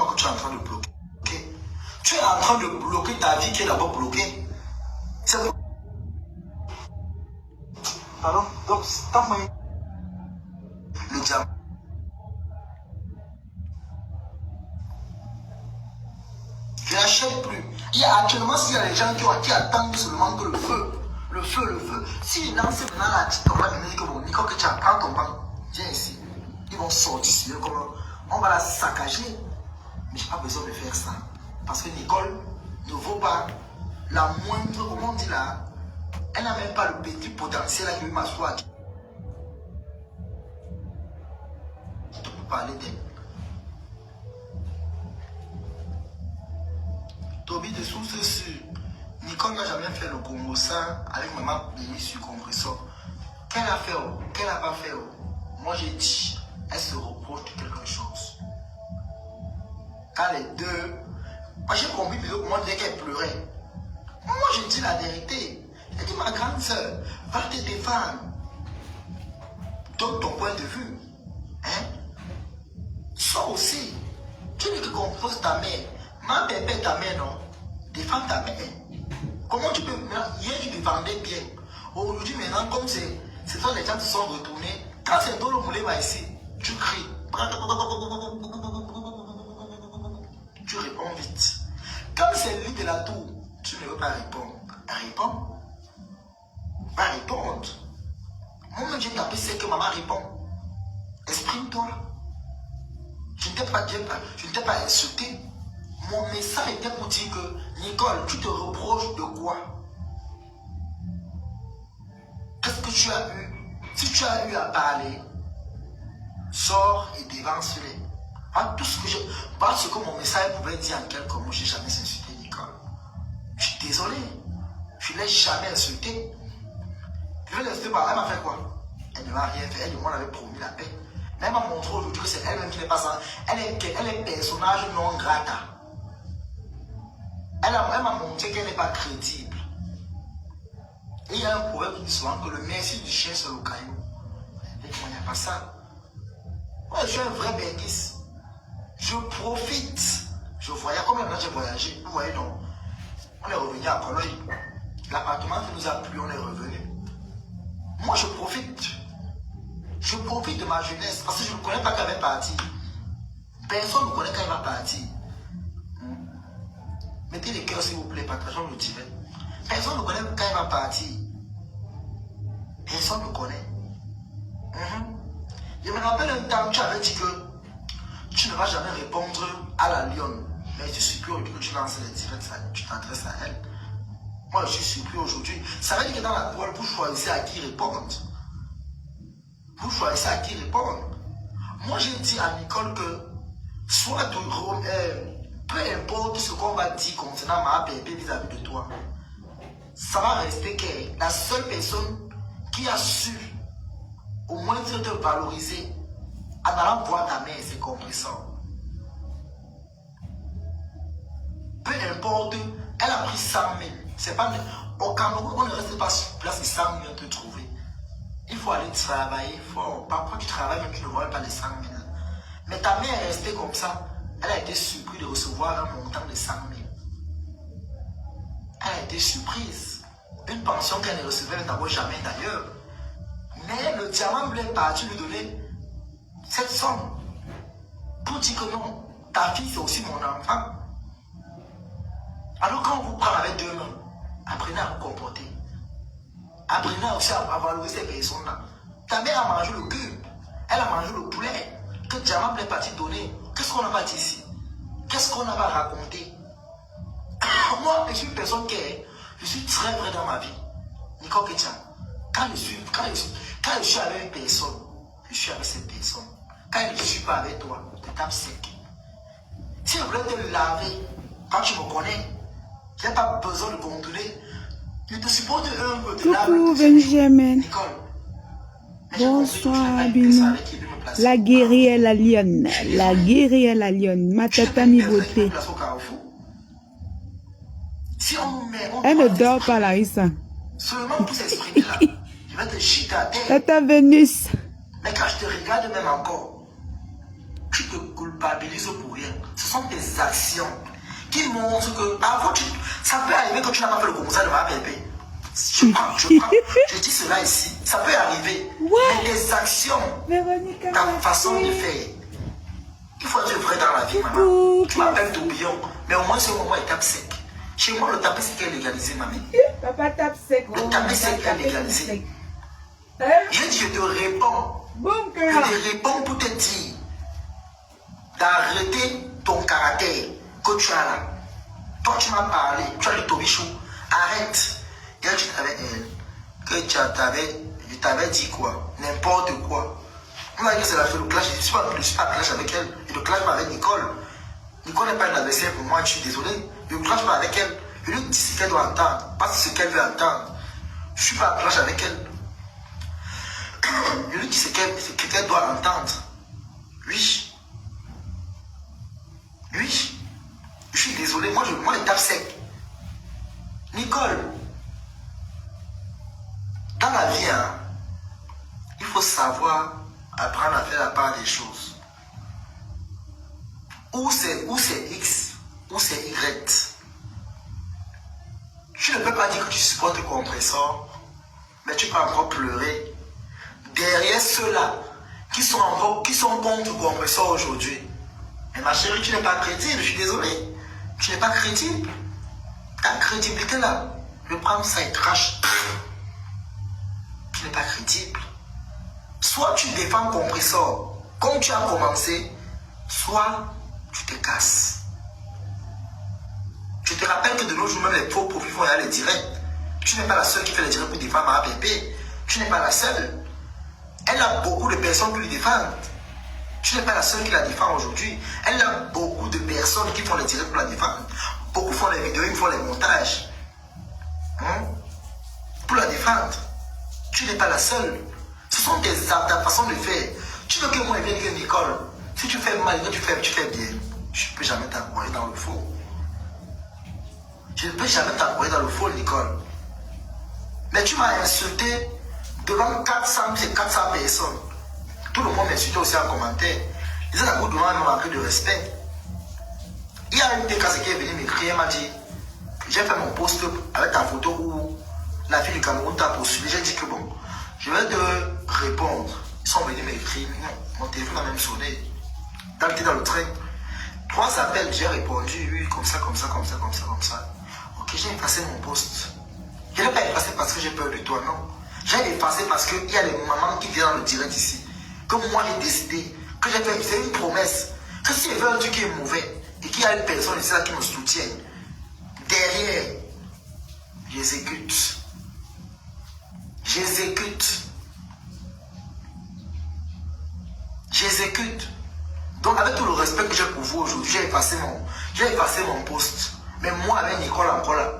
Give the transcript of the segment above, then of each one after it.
que tu es en train de bloquer. Tu es en train de bloquer ta vie qui est d'abord bloquée. C'est vrai. Pardon? Donc, tant que le diamant. Je n'achète plus. Il y a actuellement, s'il y a des gens qui attendent seulement que le feu. S'ils lancent maintenant la petite, on va venir dire que bon, Nico, que tu apprends ton banc, viens ici. Ils vont sortir ici, on va la saccager. Mais je n'ai pas besoin de faire ça. Parce que Nicole ne vaut pas la moindre, comment on dit là, elle n'a même pas le petit potentiel à qui m'assoit. Je peux parler d'elle. Toby de source sûre. Nicole n'a jamais fait le Congo ça avec maman Béni sur compresseur. Qu'elle a fait, qu'elle n'a pas fait. Moi j'ai dit, elle se reproche de quelque chose. Quand les deux, moi j'ai compris plutôt que moi je disais qu'elle pleurait. Moi j'ai dit la vérité. J'ai dit ma grande soeur, va te défendre. Donne ton point de vue. Hein? Sois aussi. Tu ne te composes ta mère. Ma bébé ta mère non. Défends ta mère. Comment tu peux... Hier, tu défendais bien. Aujourd'hui, maintenant, comme c'est ça, les gens se sont retournés. Quand c'est Dolo Moulé va ici, tu cries. Tu réponds vite. Comme c'est lui de la tour, tu ne veux pas répondre. Réponds. Va répondre. Moi-même, j'ai tapé, c'est que maman répond. Exprime-toi. Je ne t'ai pas insulté. Mon message était pour dire que, Nicole, tu te reproches de quoi? Qu'est-ce que tu as eu? Si tu as eu à parler, sors et dévance-les. Tout ce que parce que mon message pouvait dire en quelques mots, je n'ai jamais insulté Nicole. Je suis désolé. Je ne l'ai jamais insulté. Je vais l'insulter par elle m'a fait quoi? Elle ne m'a rien fait. Elle m'avait promis la paix. Mais elle m'a montré aujourd'hui que c'est elle-même qui n'est pas ça. Elle est personnage non grata. Elle m'a montré qu'elle n'est pas crédible. Et il y a un proverbe qui dit souvent que le merci du chien c'est le caillou. Et il n'y a pas ça. Moi, je suis un vrai bêtise. Je profite. Je voyage. Combien de temps j'ai voyagé? Vous voyez, non? On est revenu à Cologne. L'appartement qui nous a plu, on est revenu. Moi, je profite. Je profite de ma jeunesse parce que je ne connais pas qu'elle va partir. Personne ne connaît quand elle va partir. Mettez les cœurs s'il vous plaît, partageons le direct. Personne ne connaît quand elle va partir. Personne ne connaît. Je me rappelle un temps, tu avais dit que tu ne vas jamais répondre à la lionne. Mais je suis surpris aujourd'hui que tu lances les directs, tu t'adresses à elle. Moi, je suis surpris aujourd'hui. Ça veut dire que dans la toile, vous choisissez à qui répondre. Vous choisissez à qui répondre. Moi, j'ai dit à Nicole que soit peu importe ce qu'on va dire concernant ma bébé vis-à-vis de toi, ça va rester qu'elle, la seule personne qui a su au moins te valoriser en allant voir ta mère, c'est compressant. Peu importe, elle a pris 100 000. C'est pas, au Cameroun, on ne reste pas sur place et 100 000 te trouver. Il faut aller travailler. Parfois, tu travailles, même tu ne vois pas les 100 000. Mais ta mère est restée comme ça. Elle a été surprise de recevoir un montant de 100 000. Elle a été surprise. Une pension qu'elle ne recevait d'abord jamais d'ailleurs. Mais le diamant bleu est parti lui donner cette somme. Pour dire que non, ta fille c'est aussi mon enfant. Alors quand on vous prend avec deux mains, apprenez à vous comporter. Apprenez aussi à valoriser ces personnes-là. Ta mère a mangé le cul. Elle a mangé le poulet. Que diamant bleu est parti donner. Qu'est-ce qu'on a pas dit ici? Qu'est-ce qu'on a pas raconté? Moi, je suis une personne qui est... Je suis très vrai dans ma vie. Nicole Kétian. Quand je suis avec une personne, je suis avec cette personne. Quand je ne suis pas avec toi, tu tapes sec. Si je voulais te laver, quand tu me connais, je n'ai pas besoin de contrôler. Je te suppose un peu de laver. Coucou Benjamin. Nicole. Bonsoir Bino. La guerrière la lionne. La guerrière la lionne. Ma tata mi beauté. Elle ne dort pas Larissa. Seulement pour s'exprimer là, je vais te jeter à terre. Tata Vénus. Mais quand je te regarde même encore, tu te culpabilises pour rien. Ce sont tes actions qui montrent que avant, ça peut arriver que tu n'as pas fait le commentaire de ma bébé. Je dis cela ici. Ça peut arriver. Mais tes actions, ta façon de faire, il faut être vrai dans la vie, maman. Tu m'appelles tourbillon, mais au moins c'est au moment il tape sec. Chez moi, le tapis sec est légalisé, mamie. Papa tape sec. Le tapis sec est légalisé. J'ai dit, je te réponds. Je te réponds pour te dire d'arrêter ton caractère que tu as là. Toi, tu m'as parlé, tu as le tobichou. Arrête. Hier, tu t'avais elle, que je t'avais dit quoi? N'importe quoi. On m'a dit que c'est le clash. Je ne suis pas en clash avec elle. Je ne clash pas avec Nicole. Nicole n'est pas une adversaire pour moi, je suis désolé. Je ne clash pas avec elle. Je lui dis ce qu'elle doit entendre, pas ce qu'elle veut entendre. Je ne suis pas en clash avec elle. Je lui dis ce qu'elle doit entendre. Oui. Oui. Je suis désolé. Moi, je tape sec. Nicole, dans la vie, hein, il faut savoir apprendre à faire la part des choses. Ou c'est X, ou c'est Y. Tu ne peux pas dire que tu supportes le compresseur, mais tu peux encore pleurer derrière ceux-là qui sont contre le compresseur aujourd'hui. Mais ma chérie, tu n'es pas crédible, je suis désolé. Tu n'es pas crédible. Ta crédibilité là, je prends ça et crache. Tu n'es pas crédible. Soit tu défends le compresseur comme tu as commencé, soit tu te casses. Je te rappelle que de nos jours, même les faux profils font les directs. Tu n'es pas la seule qui fait les directs pour défendre ma bébé. Tu n'es pas la seule. Elle a beaucoup de personnes qui lui défendent. Tu n'es pas la seule qui la défend aujourd'hui. Elle a beaucoup de personnes qui font les directs pour la défendre. Beaucoup font les vidéos, ils font les montages. Pour la défendre. Tu n'es pas la seule. Ce sont ta façon de faire. Tu veux que moi je vienne dire Nicole, si tu fais mal, que tu fais bien, je ne peux jamais t'envoyer dans le faux. Je ne peux jamais t'envoyer dans le faux, Nicole. Mais tu m'as insulté devant 400 personnes. Tout le monde m'insultait aussi en commentaire. Ils ont d'abord demandé un manque de respect. Il y a une TKC qui est venue m'écrire, elle m'a dit, j'ai fait mon post avec ta photo où la fille du Cameroun t'a poursuivi. J'ai dit que bon, je vais te répondre. Ils sont venus m'écrire, mon téléphone a même sonné. Quand j'étais dans le train, 3 appels, j'ai répondu, oui, comme ça. Ok, j'ai effacé mon post. Je ne l'ai pas effacé parce que j'ai peur de toi, non. J'ai effacé parce qu'il y a les mamans qui viennent dans le direct ici. Comme moi j'ai décidé, que j'ai fait, c'est une promesse, que si je veux un truc qui est mauvais, et qu'il y a une personne ici là qui me soutient, derrière, j'exécute. Donc avec tout le respect que j'ai pour vous aujourd'hui, j'ai effacé mon post. Mais moi avec Nicole encore là,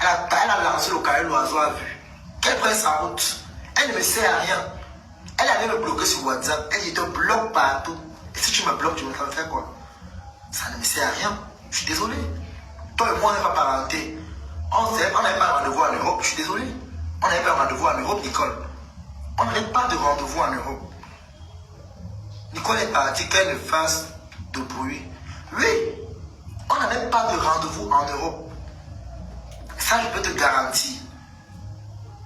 elle a lancé le carré, l'oiseau a vu. Qu'elle prenne sa route. Elle ne me sert à rien. Elle allait me bloquer sur WhatsApp. Elle dit, je te bloque partout. Et si tu me bloques, tu me fais quoi? Ça ne me sert à rien. Je suis désolé. Toi et moi, on n'est pas parenté. On n'avait pas de rendez-vous en Europe. Je suis désolé. On n'avait pas de rendez-vous en Europe, Nicole. On n'avait pas de rendez-vous en Europe. Nicole est partie qu'elle ne fasse de bruit. Oui, on n'avait pas de rendez-vous en Europe. Ça, je peux te garantir.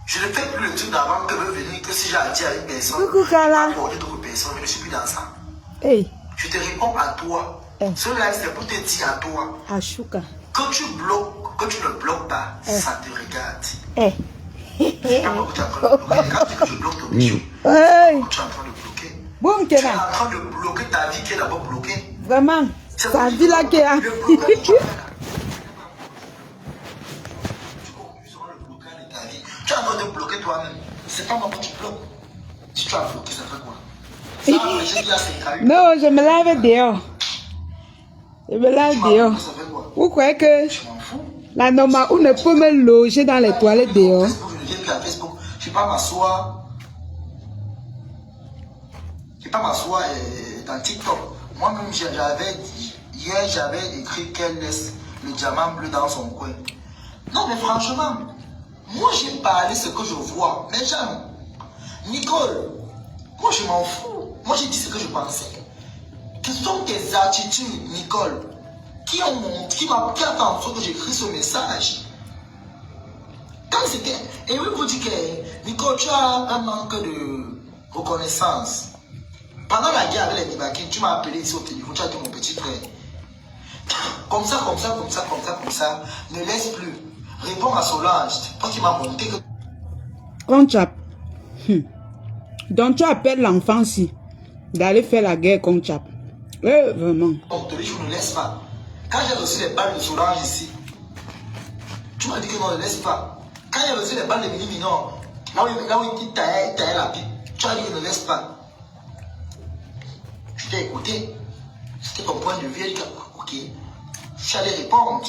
Je ne fais plus le truc d'avant que veut venir, que si j'ai dit à une personne, apporter d'autres personnes, je ne suis plus dans ça. Hey. Je te réponds à toi. Ce live, c'est pour te dire à toi. Ashuka. Que tu bloques, que tu ne bloques pas, ça te regarde. Je ne sais pas pourquoi tu es en train de bloquer. Quand tu dis que je bloque ton issue, tu es en train de bloquer. Bon, tu es en train de bloquer ta vie qui est d'abord bloquée. Vraiment, ta vie là qui est... Tu es en train de bloquer toi-même. C'est pas moi que tu bloques. Si tu as bloqué, ça fait quoi? Ça, non, je me lave dehors. Je me lave dehors. Vous croyez que la norma, on ne peut me loger dans les toilettes dehors? Je ne viens plus à Facebook. Je ne vais pas m'asseoir. Je ne vais pas m'asseoir dans TikTok. Moi-même, hier, j'avais écrit qu'elle laisse le diamant bleu dans son coin. Non, mais franchement, moi, j'ai parlé ce que je vois. Mais Nicole, moi, je m'en fous. Moi, j'ai dit ce que je pensais. Ce sont tes attitudes, Nicole, qui a fait en sorte que j'écris ce message. Quand c'était... Et oui, vous dites que, Nicole, tu as un manque de reconnaissance. Pendant la guerre avec les Nibaki, tu m'as appelé ici au téléphone, tu as dit mon petit frère. Comme ça, ne laisse plus. Réponds à Solange, toi qui m'as monté que... Conchap. Donc tu appelles l'enfant si d'aller faire la guerre Conchap. Vraiment. Donc, je ne laisse pas. Quand j'ai reçu les balles de Solange ici, tu m'as dit que non, ne laisse pas. Quand j'ai reçu les balles de Mini Minon, là où il taillait la pipe, tu as dit que ne laisse pas. Je t'ai écouté. C'était ton point de vue. Ok. J'allais répondre.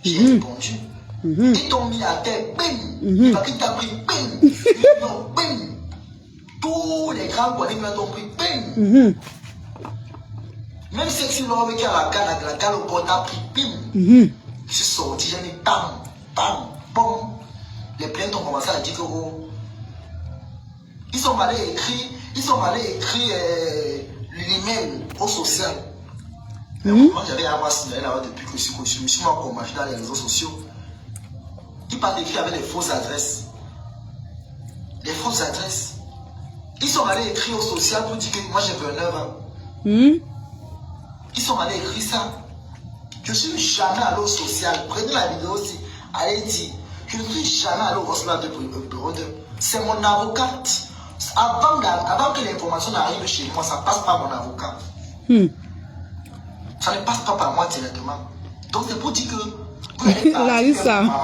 J'ai répondu. Ils t'ont mis à terre. Bing. Il va qu'il t'a pris. Bing. Non, bing. Tous les grands poignets t'ont pris. Bing. Même Sexy Love qui a la gale au bord t'a pris. Bing. Je suis sorti. J'ai mis bam. Bam. Bam. Les plaintes ont commencé à dire que ils sont allés écrire l'email au social. Moi j'avais à moi signalé là-bas depuis que je me suis combattu dans les réseaux sociaux. Ils partent écrire avec les fausses adresses. Les fausses adresses. Ils sont allés écrire au social pour dire que moi j'ai 29 ans. Ils sont allés écrire ça. Je ne suis jamais allé au social. Prenez la vidéo aussi. Allez dire. Je ne suis jamais allé au social de bureau 2. C'est mon avocate. Avant que l'information n'arrive chez moi, ça passe par mon avocat. Ça ne passe pas par moi directement. Donc c'est pour dire que Larissa. Ça va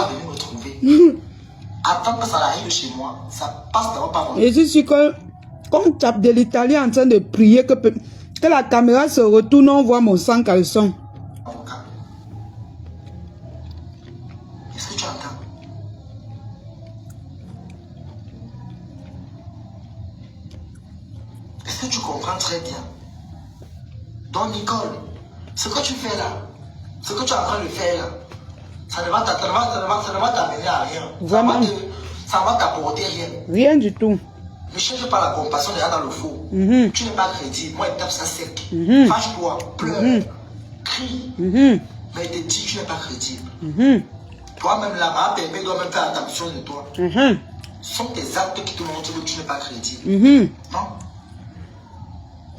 venir me trouver. Avant que ça n'arrive chez moi, ça passe d'abord par moi. Et je suis que, comme tape de l'Italie en train de prier que la caméra se retourne, on voit mon sang caleçon. Avocat. Est-ce que tu entends? Est-ce que tu comprends très bien? Donc Nicole, ce que tu fais là, ce que tu es en train de faire là, ça ne va t'amener à rien. Vraiment. Ça ne va t'apporter rien. Rien du tout. Ne cherche pas la compassion déjà dans le faux. Tu n'es pas crédible. Moi, il tape ça sec. Fâche-toi, pleure, crie. Mais il te dit que tu n'es pas crédible. Toi-même, la main permet toi-même faire attention de toi. Ce sont tes actes qui te montrent que tu n'es pas crédible. Non?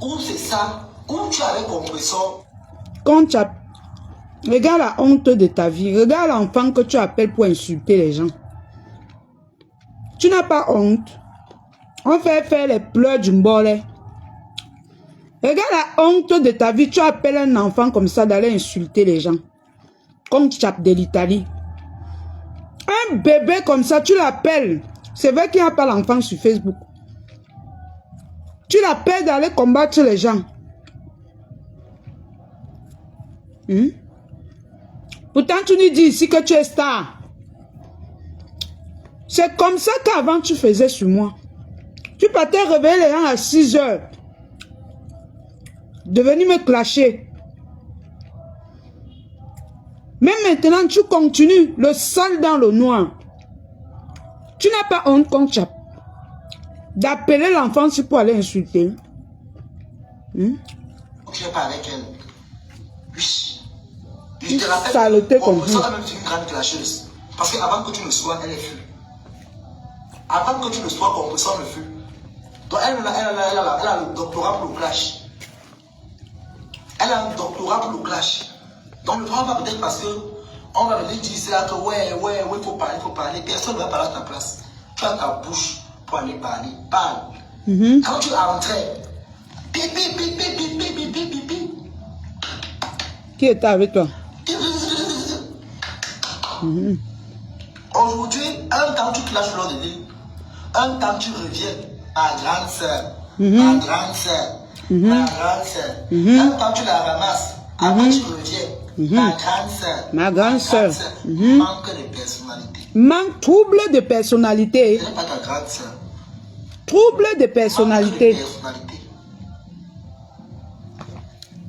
Ou c'est ça, ou tu avais compris ça. Conchap. Regarde la honte de ta vie. Regarde l'enfant que tu appelles pour insulter les gens. Tu n'as pas honte. On fait faire les pleurs du mbolé. Regarde la honte de ta vie. Tu appelles un enfant comme ça d'aller insulter les gens. Conchap de l'Italie. Un bébé comme ça, tu l'appelles. C'est vrai qu'il n'y a pas l'enfant sur Facebook. Tu l'appelles d'aller combattre les gens. Pourtant, tu nous dis ici que tu es star. C'est comme ça qu'avant tu faisais sur moi. Tu partais réveiller les gens à 6 heures. De venir me clasher. Mais maintenant, tu continues le sale dans le noir. Tu n'as pas honte, Conchap, d'appeler l'enfant pour aller insulter. Tu n'es pas avec elle. Oui. Je te rappelle, saleté comme vous. Ça même une grande clasheuse. Parce qu'avant que tu le sois, elle est fut. Avant que tu le sois, compressant le fut. Donc elle a le doctorat pour le clash. Elle a un doctorat pour le clash. Donc le problème va peut-être parce que on va venir dire c'est là que ouais, il faut parler. Personne ne va parler à ta place. Tu as ta bouche pour aller parler. Parle. Quand tu entrais, pipi. Qui était avec toi? Aujourd'hui, un temps tu clashes l'autre de vie, un temps tu reviens, ma grande soeur, ma grande soeur, ma grande soeur. Un temps tu la ramasses, après tu reviens, ma grande soeur, ma grande soeur. Manque de personnalité. Manque, trouble de personnalité. Ce n'est pas ta grande soeur. Trouble de personnalité.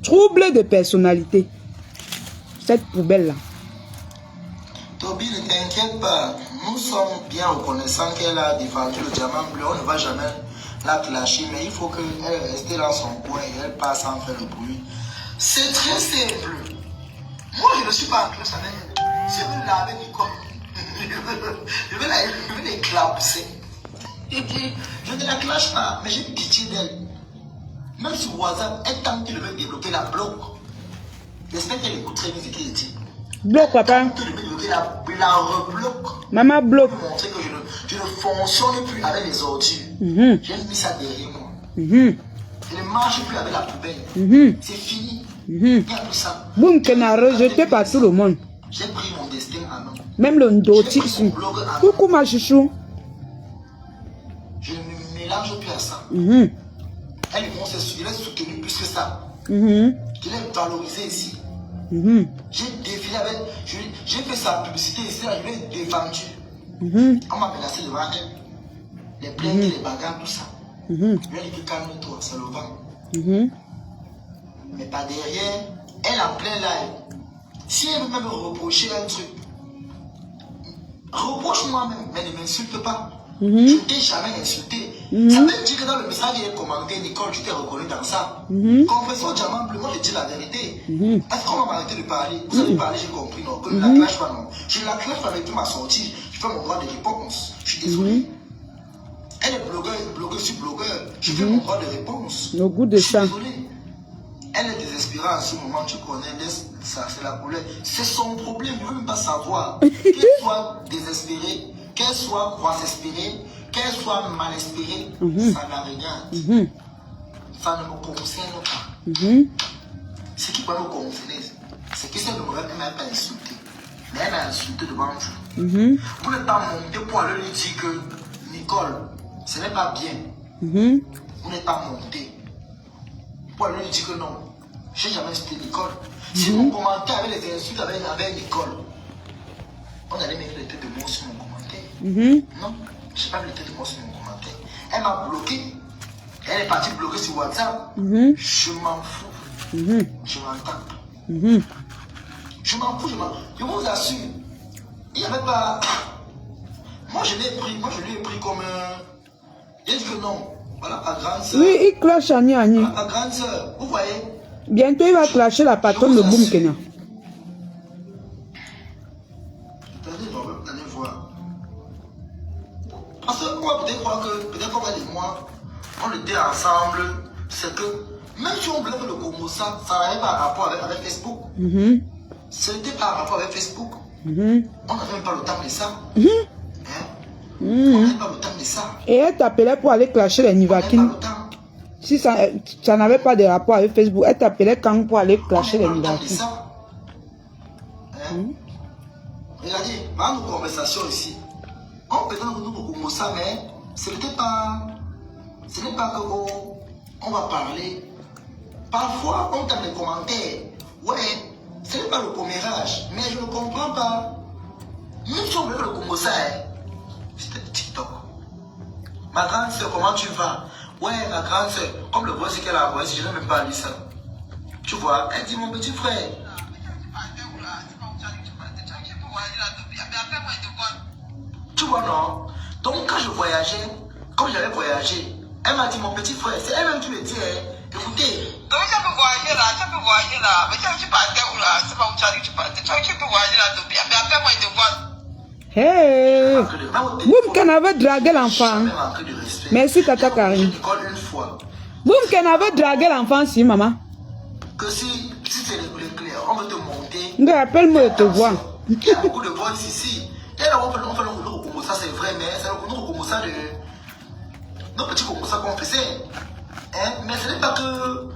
Trouble de personnalité. Cette poubelle-là. Toby, ne t'inquiète pas. Nous sommes bien reconnaissants qu'elle a défendu le diamant bleu. On ne va jamais l'a clashé, mais il faut qu'elle reste dans son coin et elle passe sans faire le bruit. C'est très simple. Moi, je ne suis pas en clash avec elle. Je veux laver Nicole. Je vais l'éclabousser. Et puis, je ne la clash pas, mais j'ai pitié d'elle. Même sur WhatsApp, elle tente de me développer la bloc. J'espère qu'elle écoute très bien ce qu'elle dit. Bloc, papa. La rebloque. Maman bloque. Pour montrer que je ne fonctionne plus avec les ordures. J'ai mis ça derrière moi. Je ne marche plus avec la poubelle. C'est fini. Il n'y a plus ça. Boum, qu'elle a rejeté par tout le monde. J'ai pris mon destin à main. Même le ndoti ici. Coucou ma chouchou. Je ne me mélange plus à ça. Elle est soutenue plus que ça. Je l'ai valorisé ici. J'ai défilé avec. J'ai fait sa publicité ici, là, je l'ai défendu. On m'a menacé devant elle. Les plaintes, les bagarres, tout ça. Je lui ai dit calme-toi, c'est le vent. Mais pas derrière, elle en plein live. Si elle veut même me reprocher un truc, reproche-moi même, mais ne m'insulte pas. Je ne t'ai jamais insulté. Ça veut dire que dans le message qu'il a commenté, Nicole, tu t'es reconnu dans ça. Confessons diamant bleu, moi je dis la vérité. Est-ce qu'on va m'arrêter de parler? Vous avez parlé, j'ai compris, non? Que je ne la clash pas, non? Je ne la clash pas avec tout ma sortie. Je fais mon droit de réponse. Je suis désolé. Elle est blogueuse sur blogueur. Je fais mon droit de réponse. Le goût de ça. Je suis désolé. Elle est désespérée en ce moment, tu connais, ça c'est la couleur. C'est son problème, je ne veux même pas savoir. Qu'elle soit désespérée, qu'elle soit grosse-espérée, qu'elle soit mal espérée, ça la regarde. Ça ne me concerne pas. Ce qui peut me concerner, c'est que cette nouvelle, elle ne m'a pas insulté. Mais elle m'a insulté devant vous. Vous n'êtes pas monté pour aller lui dire que Nicole, ce n'est pas bien. Vous n'êtes pas monté pour aller lui dire que non. Je n'ai jamais insulté Nicole. Si vous commentez avec les insultes avec Nicole, on allait mettre les têtes de mots sur mon commentaire. Non, je n'ai pas mis les têtes de mots sur mon commentaire. Elle m'a bloqué. Elle est partie bloquer sur WhatsApp. Je m'en fous. Je m'en tape. Je m'en fous, je vous assure. Il n'y avait pas. Moi je lui ai pris comme il dit que non. Voilà, ma grande soeur. Oui, il cloche Annie. Voilà, ma grande soeur. Vous voyez? Bientôt il va clasher la patronne de Boum Kenya. Allez voir. Parce qu'on va peut-être croire que, peut-être qu'on va dire moi, on était ensemble. C'est que, même si on voulait faire le Congo, ça n'avait pas rapport avec Facebook. Ce n'était pas rapport avec Facebook. On n'avait même pas le temps de ça. On n'avait pas le temps de ça. Et elle t'appelait pour aller clasher les Nivakin. Si ça n'avait pas de rapport avec Facebook, elle t'appelait quand pour aller clasher les Nivakin. Regardez, dans nos conversations ici, on peut nous comme ça, mais ce n'est pas qu'on va parler. Parfois, on tape les commentaires. Ouais, ce n'est pas le commérage, mais je ne comprends pas. Même si on veut le Congo ça, c'était TikTok. Ma grande soeur, comment tu vas? Ouais, ma grande soeur, comme le voice qu'elle a envoyé, je n'ai même pas lu ça. Tu vois, elle dit mon petit frère. Tu vois, non? Donc, quand je voyageais, comme j'avais voyagé, elle m'a dit mon petit frère, c'est elle-même qui me dit, écoutez. Donc, tu peux voyager là, mais tu partais où là? C'est pas où tu partais. Tu peux voyager là, mais après, moi, il te voit. Hey! Boum Kenya avait dragué l'enfant. Merci Tata Karine. Boum Kenya avait dragué l'enfant si maman. Que si c'est clair, on veut te monter. Nga, appelle-moi et te voir. Il y a beaucoup de voix ici. Et là, on fait le Congo, ça c'est vrai, mais c'est le Congo, ça de. Nos petits Congo, ça qu'on faisait. Mais ce n'est pas que.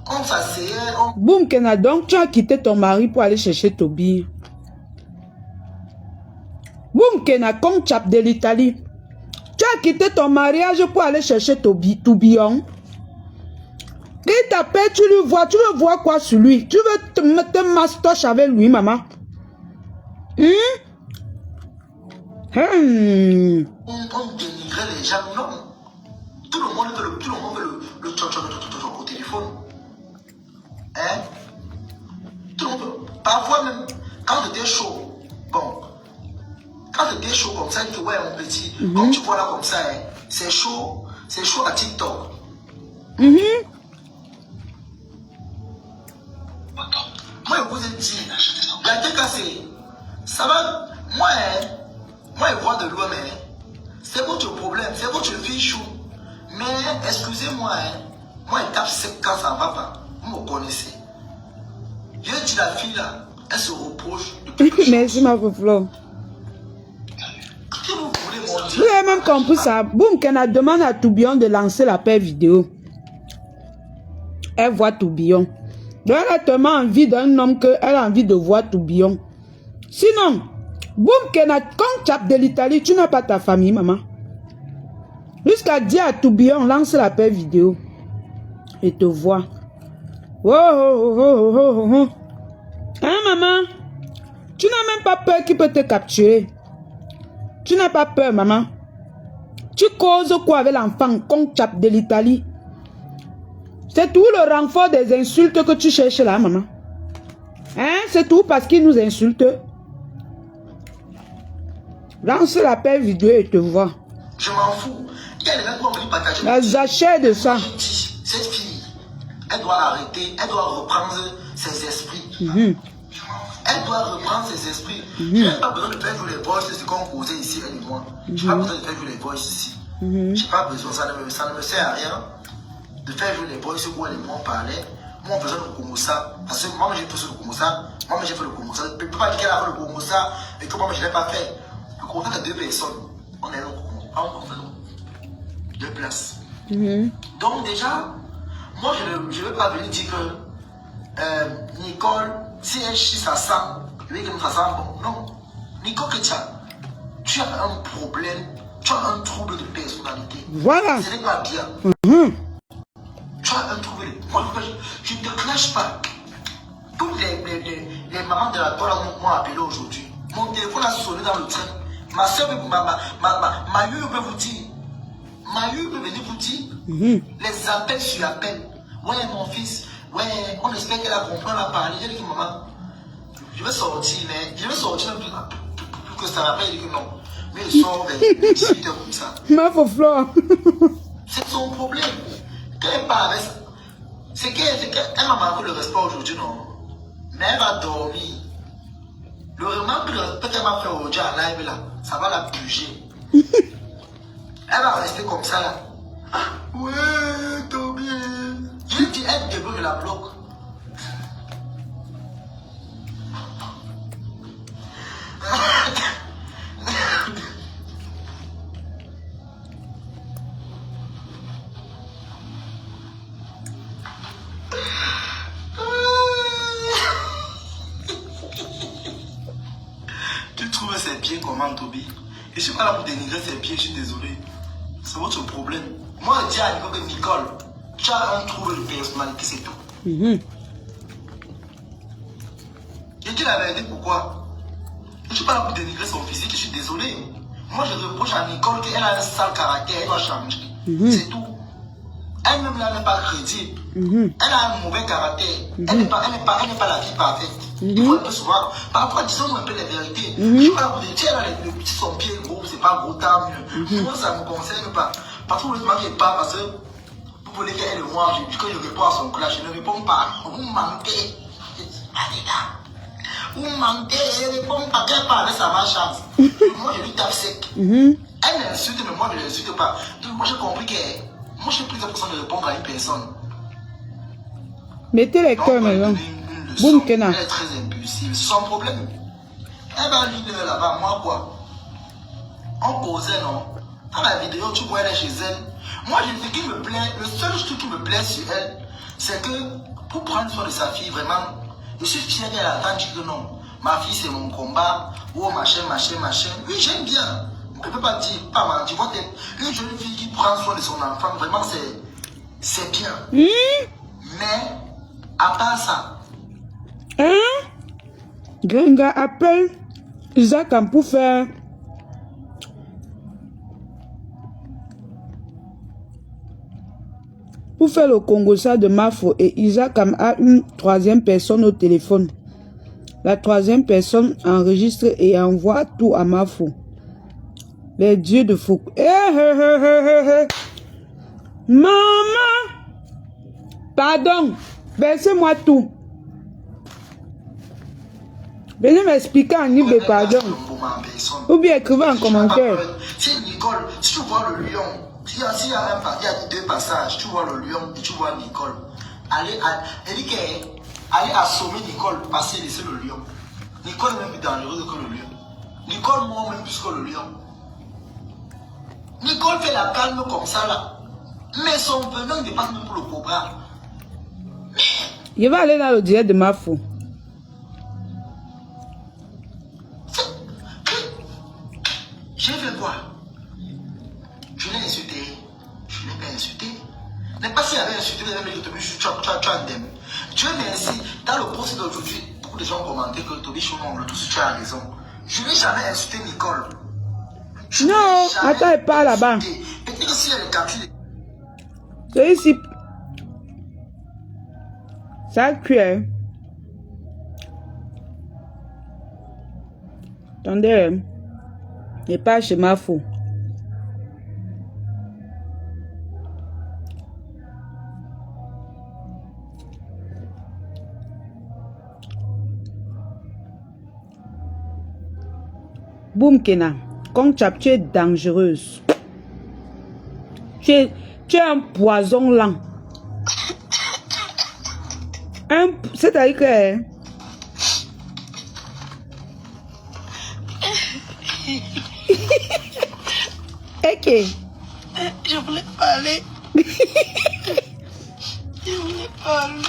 On s'asseyait. Boum Kenya, donc tu as quitté ton mari pour aller chercher Toby. Boum Kenya, comme chap de l'Italie. Tu as quitté ton mariage pour aller chercher Toubion. Il t'appelle, tu lui vois, tu veux voir quoi sur lui? Tu veux te mettre mastoche avec lui, maman? On dénigrait les gens, non. Tout le monde veut le au téléphone. Tout le monde veut. Parfois même, quand c'était chaud, bon. Quand c'était chaud comme ça, il dit que ouais, mon petit, comme tu vois là comme ça, c'est chaud. C'est chaud à TikTok. Mhm. Moi, je vous ai dit, la décassée, ça va. Moi, je vois de loin, mais c'est votre problème, c'est votre fille chou. Mais excusez-moi, moi, je tape sec quand ça va pas. Vous me connaissez. Je dis la fille là, elle se reproche de quelque chose. Merci, ma Flo. Que vous voulez, mon Dieu? Vous avez même compris ça. Boum, Kena demande à Tourbillon de lancer la paire vidéo. Elle voit Tourbillon. Donc elle a tellement envie d'un homme qu'elle a envie de voir Tourbillon. Sinon, boum, Kena, quand tu as de l'Italie, tu n'as pas ta famille, maman. Jusqu'à dire à Tourbillon, lance la paire vidéo. Et te voit. Oh, oh, oh, oh, oh, oh. Hein, maman? Tu n'as même pas peur qu'il peut te capturer. Tu n'as pas peur, maman. Tu causes quoi avec l'enfant con chap de l'Italie? C'est tout le renfort des insultes que tu cherches là, maman. Hein? C'est tout parce qu'il nous insulte. Lance la paire vidéo et te vois. Je m'en fous. Il y a des gens qui vont venir partager. La jachère de ça. Je dis, cette fille, elle doit arrêter, elle doit reprendre ses esprits. Elle doit reprendre ses esprits. Je n'ai pas besoin de faire jouer les voices, c'est ce qu'on causait ici, elle et moi. Je n'ai pas besoin de faire jouer les voices ici. Je n'ai pas besoin, ça ne me sert à rien de faire jouer les voices où elle et moi on parlait. Moi, on besoin de Komosa. Parce que moi, j'ai fait le Komosa. Moi, j'ai fait le Komosa. Je ne peux pas dire qu'elle a fait le Komosa et que moi, je ne l'ai pas fait. Le Komosa de deux personnes. On est là, on fait 2 places. Donc, déjà, moi, je ne vais pas venir dire que Nicole, si elle chie ça sent, je vais dire que ça sent bon. Non. Nicole Ketia, tu as un problème, tu as un trouble de personnalité. Voilà. Ce n'est pas bien. Tu as un trouble de... Moi, je ne te clash pas. Toutes les mamans de la toile m'ont appelé aujourd'hui. Mon téléphone a sonné dans le train. Ma soeur, ma yeux peut vous dire. Ma yeux peut venir vous dire. Les appels sur appel. Ouais, mon fils. Ouais, on espère qu'elle a compris, elle a parlé. J'ai dit que maman, je vais sortir, mais je vais sortir plus que ça. Après, il dit que non. Mais il sort vers 18h comme ça. Ma Flore. C'est son problème. Quand elle parle avec ça, c'est qu'elle m'a manqué le respect aujourd'hui, non? Mais elle va dormir. Le remarque de respect qu'elle m'a fait aujourd'hui en live là, ça va la bouger. Elle va rester comme ça là. Ah, ouais, t'as bien. Je dis, elle débrouille, je la bloque. Tu trouves ses pieds comment, Toby? Je suis pas là pour dénigrer ses pieds, je suis désolé. C'est votre problème. Moi, je dis à Nicole, tu as un trouble de personnalité, c'est tout. Je dis la vérité, pourquoi? Je ne suis pas là pour dénigrer son physique, je suis désolé. Moi, je reproche à Nicole qu'elle a un sale caractère, elle doit changer. C'est tout. Elle-même, là, n'est pas crédible. Elle a un mauvais caractère. Elle n'est pas la vie parfaite. Il faut un peu souvent. Parfois, disons-nous un peu les vérités. Je ne suis pas là pour dire, tiens, là, le petit son pied gros, c'est pas gros, tant mieux. Moi, ça ne me concerne pas. Parfois, vous ne demandez pas parce que vous voulez qu'elle le voie. Je dis que je réponds à son clash. Je ne réponds pas. Vous mentez. Allez là. Vous mentez, elle ne répond pas. Qu'elle parle, ça va chance. Moi, je lui tape sec. Elle m'insulte, mais moi, je ne l'insulte pas. Donc, moi, j'ai compris que moi, j'ai pris la personne de répondre à une personne. Mettez les cœurs maintenant. Boum, Kena. Elle est très impulsive, c'est son problème. Elle va lui là-bas, moi quoi? On causait, non? Dans la vidéo, tu vois, elle est chez elle. Moi, ce qui me plaît, le seul truc qui me plaît sur elle, c'est que pour prendre soin de sa fille, vraiment, je suis fier qu'elle attend, je dis que non. Ma fille, c'est mon combat. Oh, machin, machin, machin. Oui, j'aime bien. Je ne peux pas dire, pas mentir. Une jeune fille qui prend soin de son enfant, vraiment, c'est bien. Mais, à part ça. Hein? Gringa appelle Isaac pour faire. Pour faire le Congossa de Mafo et Isaac a une troisième personne au téléphone. La troisième personne enregistre et envoie tout à Mafo. Les dieux de Foucault. Maman! Pardon, versez-moi tout. Venez m'expliquer en Ibe, pardon. Ou bien écrivez en commentaire. Si Nicole, si tu vois le lion, s'il y a deux passages, tu vois le lion et tu vois Nicole, allez assommer Nicole, passer et laisser le lion. Nicole est même plus dangereuse que le lion. Nicole mord même plus que le lion. Nicole fait la calme comme ça là. Mais son venin dépasse même pour le cobra. Je vais aller dans le direct de ma fou. J'ai fait quoi? Je l'ai insulté. Je ne l'ai pas insulté. N'est pas si elle avait insulté, elle avait dit que tu as un dème. Dieu merci, dans le post d'aujourd'hui, beaucoup de gens ont commenté que Toby Chounon, le tout si tu as raison. Je n'ai jamais insulté Nicole. Non, attends, elle parle là-bas. Peut-être que si elle est calculée. C'est ici. Ça cuit. Attendez. Et pas chez ma fou. Boum Kena. Quand tu es dangereuse. Tu es un poison lent. C'est-à-dire que... Ok. Je voulais parler. Je voulais parler.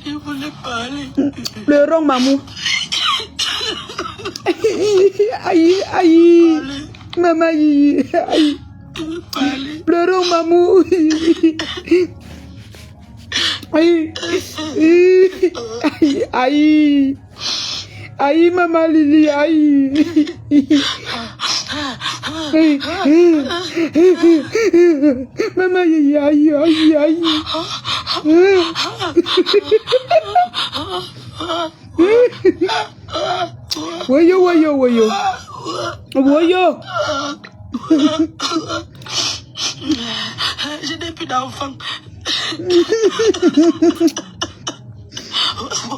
Je voulais parler. Pleurons, maman. Aïe, aïe. Maman, aïe. Aïe. Pleurons, maman. Aïe. Aïe, aïe. Aïe, maman Lili, aïe. Maman, aïe, aïe, aïe, aïe. Voyo, voyo, voyo. Voyo. Je n'ai plus d'enfant.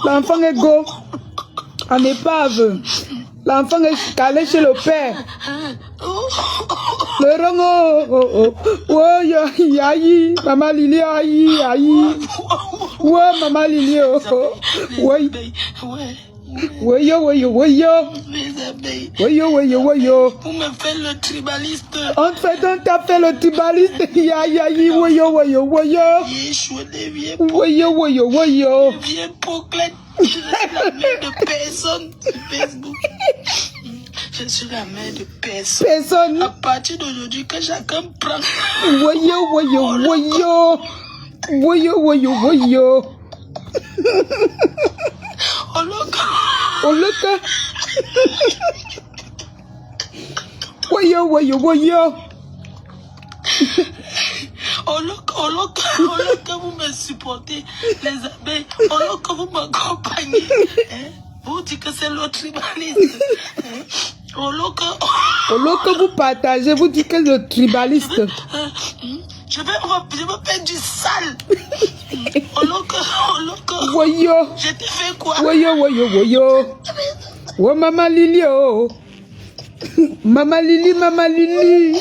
L'enfant est go. En épave. L'enfant est calé chez le père. Le rongo. Oh, aïe. Maman Lili, aïe, aïe. Ouais, maman Lili, ouais. Voyo, voyo, voyo. Les abeilles. Voyo, voyo, voyo. Vous me faites le tribaliste. On t'a fait le tribaliste. Aïe, aïe, voyo, voyo, voyo. Yeshua devient Voyo, voyo, voyo. Poclette. Je suis la mère de personne sur Facebook. Je suis la mère de personne. Personne. À partir d'aujourd'hui, que chacun prend. Voyo, voyo, voyo. Voyo, voyo, voyo. Oh look. Oh look. Voyo, voyo, voyo. Oh look, vous me supportez, les abeilles. Oh look, vous m'accompagnez. Hein? Vous dites que c'est le tribaliste. Hein? Oh look, vous partagez, vous dites que le tribaliste. Je vais faire du sale. Oh look. Voyo. Je t'ai fait quoi? Voyo, voyo, voyo. Oh, maman Lili, oh. Maman Lili, maman Lili.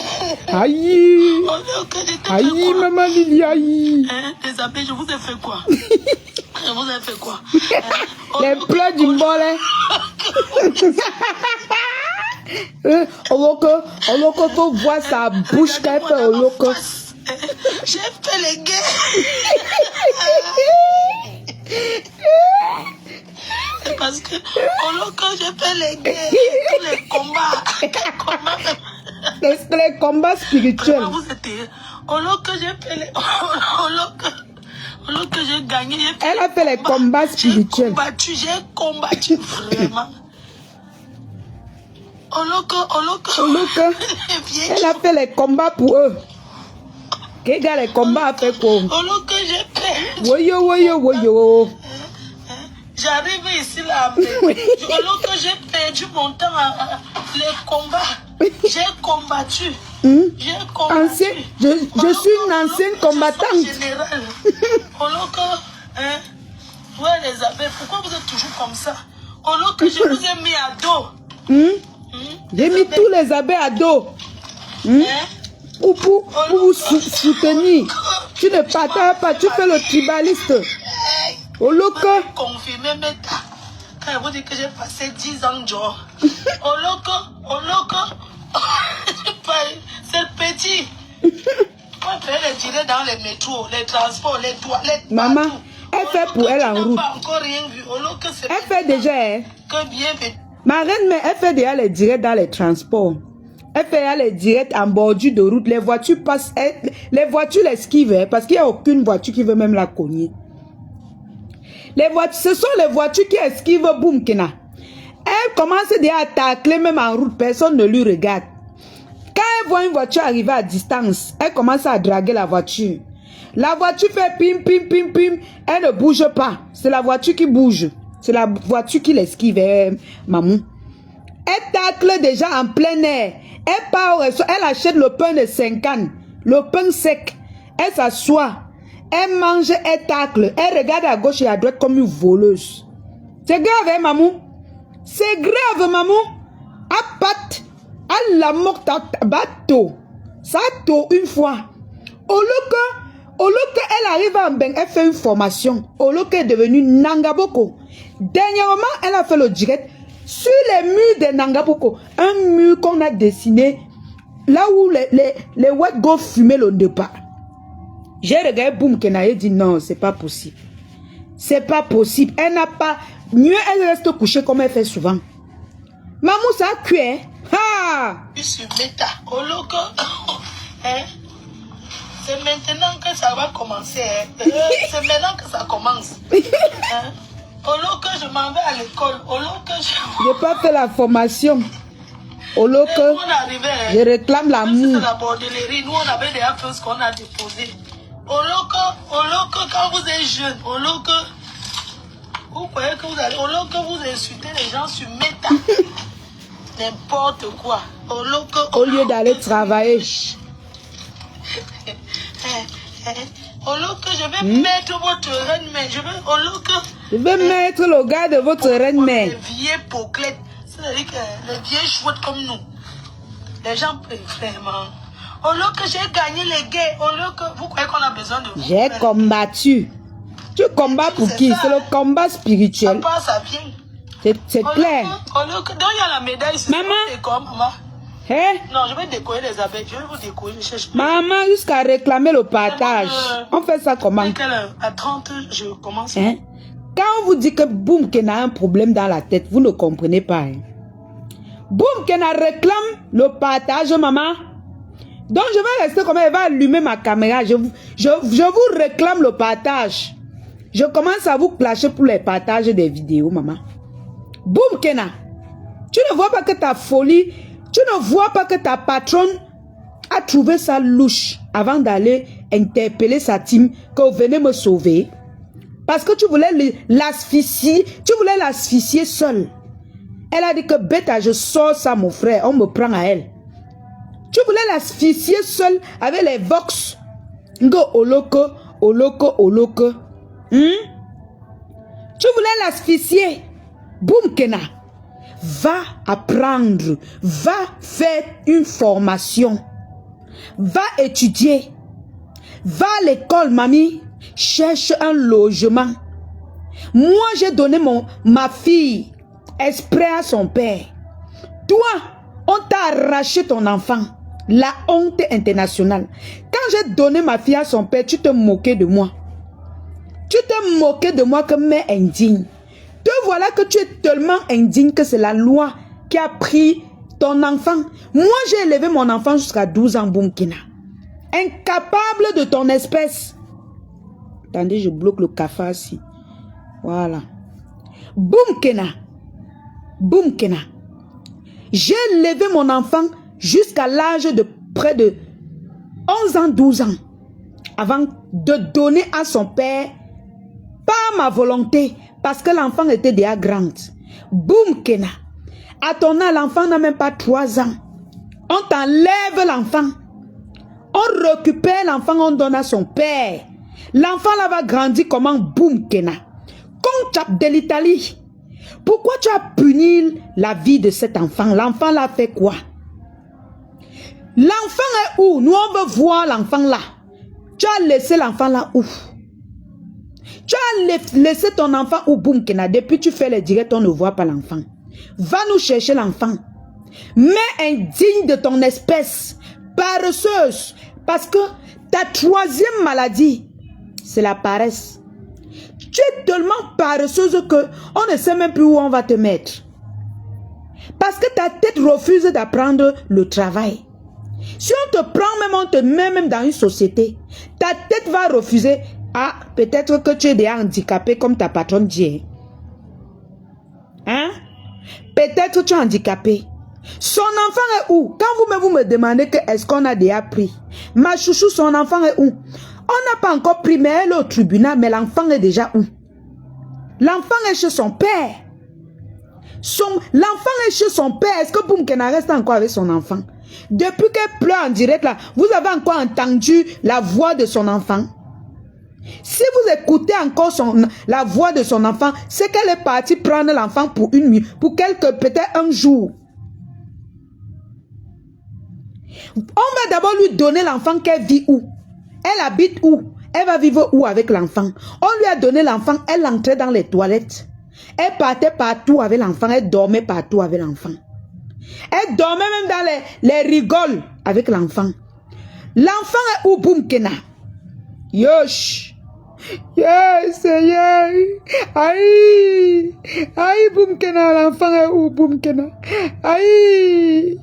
Aïe. Oh look, je t'ai fait Aïe, quoi? maman Lili, aïe. Hein? Les abeilles, je vous ai fait quoi? Je vous ai fait quoi? Les pleurs du mollet. Oloko, faut voir sa bouche qu'elle fait Oloko. J'ai fait les gays. C'est parce que Oloko, j'ai fait les gays. Tous les combats. Les combats spirituels. Vous étiez. Oloko, j'ai fait les. Oloko, j'ai gagné. Elle a fait les combats spirituels. J'ai combattu vraiment. Oloko. Elle a fait les combats pour eux. Quel gars les combats a fait quoi? Oloko, j'ai fait. Voyo. J'arrive ici là, mais Oloko, j'ai perdu mon temps à les combats. J'ai combattu. J'ai combattu. Je suis une ancienne combattante. Générale. Hein? Ouais, les abeilles, pourquoi vous êtes toujours comme ça? Que je vous ai mis à dos. J'ai mis tous les abeilles à dos. Pour vous soutenir. Tu ne partages pas, tu fais le tribaliste. Confirmé, mais quand vous dites que j'ai passé 10 ans de jour. C'est petit. On fait les tirer dans les métros, les transports, les toilettes. Maman, elle fait pour elle en route. Encore rien vu. Elle fait déjà. Que bien fait. Ma reine, mais elle fait déjà les directs dans les transports. Elle fait déjà les directs en bordure de route. Les voitures passent, les voitures l'esquivent parce qu'il n'y a aucune voiture qui veut même la cogner. Les voitures, ce sont les voitures qui esquivent Boumkena. Elle commence déjà à tacler même en route, personne ne lui regarde. Quand elle voit une voiture arriver à distance, elle commence à draguer la voiture. La voiture fait pim, pim, pim, pim. Elle ne bouge pas. C'est la voiture qui bouge. C'est la voiture qui l'esquive, maman. Elle tacle déjà en plein air. Elle part au restaurant. Elle achète le pain de 50. Le pain sec. Elle s'assoit. Elle mange, elle tacle. Elle regarde à gauche et à droite comme une voleuse. C'est grave, hein, maman? C'est grave, maman. À patte. À la mort bateau. Ça tôt une fois. Au lieu qu'elle arrive à Mbeng, elle fait une formation. Au lieu qu'elle est devenue Nangaboko. Dernièrement, elle a fait le direct sur les murs de Nangaboko. Un mur qu'on a dessiné là où les white go fumaient le départ. J'ai regardé Boumkena et dit non, c'est pas possible. C'est pas possible. Elle n'a pas. Mieux, elle reste couchée comme elle fait souvent. Maman, ça a cuit, hein? Ha! Je suis méta. Hein? C'est maintenant que ça va commencer. Hein? C'est maintenant que ça commence. Hein? Que je m'en vais à l'école. Je n'ai pas fait la formation. Je réclame l'amour. C'est la bordellerie. Nous, on avait des affaires qu'on a déposées. Quand vous êtes jeune, vous croyez que vous allez, que vous insultez les gens sur Meta. N'importe quoi. Au lieu d'aller travailler. Que je vais mettre votre reine-mère. Je vais mettre le gars de votre reine-mère. Les vieilles poclettes. C'est-à-dire que les vieilles chouettes comme nous. Les gens préfèrent, vraiment. Que j'ai gagné les gays. Vous croyez qu'on a besoin de vous? J'ai combattu. Tu combats pour qui? C'est le combat spirituel. Ça passe, ça vient. C'est clair. Donc il y a la médaille. Maman. Hein? Non, je vais décorer les abeilles. Je vais vous décorer. Je cherche. Maman, jusqu'à réclamer le partage. On fait ça comment? À 30, je commence. Hein? Quand on vous dit que Boumkena a un problème dans la tête, vous ne comprenez pas. Hein? Boumkena réclame le partage, maman. Donc je vais rester comme elle va allumer ma caméra. Je vous réclame le partage. Je commence à vous clasher pour les partages des vidéos, maman. Boumkena, tu ne vois pas que ta folie, tu ne vois pas que ta patronne a trouvé ça louche avant d'aller interpeller sa team que vous venez me sauver. Parce que tu voulais l'asphyxier seule. Elle a dit que bêta, je sors ça, mon frère, on me prend à elle. Tu voulais l'asphyxier seule avec les vox. Ngo oloko. Tu voulais l'asphyxier. Boumkena. Va apprendre. Va faire une formation. Va étudier. Va à l'école, mamie. Cherche un logement. Moi, j'ai donné ma fille exprès à son père. Toi, on t'a arraché ton enfant. La honte internationale. Quand j'ai donné ma fille à son père, tu te moquais de moi. Tu te moquais de moi comme mère indigne. Te voilà que tu es tellement indigne que c'est la loi qui a pris ton enfant. Moi, j'ai élevé mon enfant jusqu'à 12 ans, Boumkena. Incapable de ton espèce. Attendez, je bloque le café ici. Voilà. Boumkena. J'ai élevé mon enfant jusqu'à l'âge de près de 11 ans, 12 ans. Avant de donner à son père, pas ma volonté, parce que l'enfant était déjà grande. Boumkena. À ton âge, l'enfant n'a même pas 3 ans. On t'enlève l'enfant. On récupère l'enfant, on donne à son père. L'enfant là va grandir comme un boum kena. Conchap de l'Italie. Pourquoi tu as puni la vie de cet enfant? L'enfant là fait quoi? L'enfant est où? Nous on veut voir l'enfant là. Tu as laissé l'enfant là où? Tu as laissé ton enfant où boum kena. Depuis tu fais les directs, on ne voit pas l'enfant. Va nous chercher l'enfant. Mais indigne de ton espèce, paresseuse, parce que ta troisième maladie, c'est la paresse. Tu es tellement paresseuse que on ne sait même plus où on va te mettre. Parce que ta tête refuse d'apprendre le travail. Si on te prend même, on te met même dans une société, ta tête va refuser. Ah, peut-être que tu es déjà handicapé comme ta patronne dit. Hein? Peut-être que tu es handicapé. Son enfant est où? Quand vous me demandez que est-ce qu'on a déjà pris, ma chouchou, son enfant est où? On n'a pas encore pris, mais elle est au tribunal, mais l'enfant est déjà où? L'enfant est chez son père. L'enfant est chez son père. Est-ce que Boumkena reste encore avec son enfant? Depuis qu'elle pleure en direct là, vous avez encore entendu la voix de son enfant? Si vous écoutez encore la voix de son enfant, c'est qu'elle est partie prendre l'enfant pour une nuit, pour peut-être un jour. On va d'abord lui donner l'enfant qu'elle vit où? Elle habite où? Elle va vivre où avec l'enfant? On lui a donné l'enfant, elle entrait dans les toilettes. Elle partait partout avec l'enfant, elle dormait partout avec l'enfant. Elle dormait même dans les rigoles avec l'enfant. L'enfant est où Boumkena? Yosh! Yes, Seigneur. Aïe. Aïe, Boumkena, l'enfant est où, Boumkena? Aïe.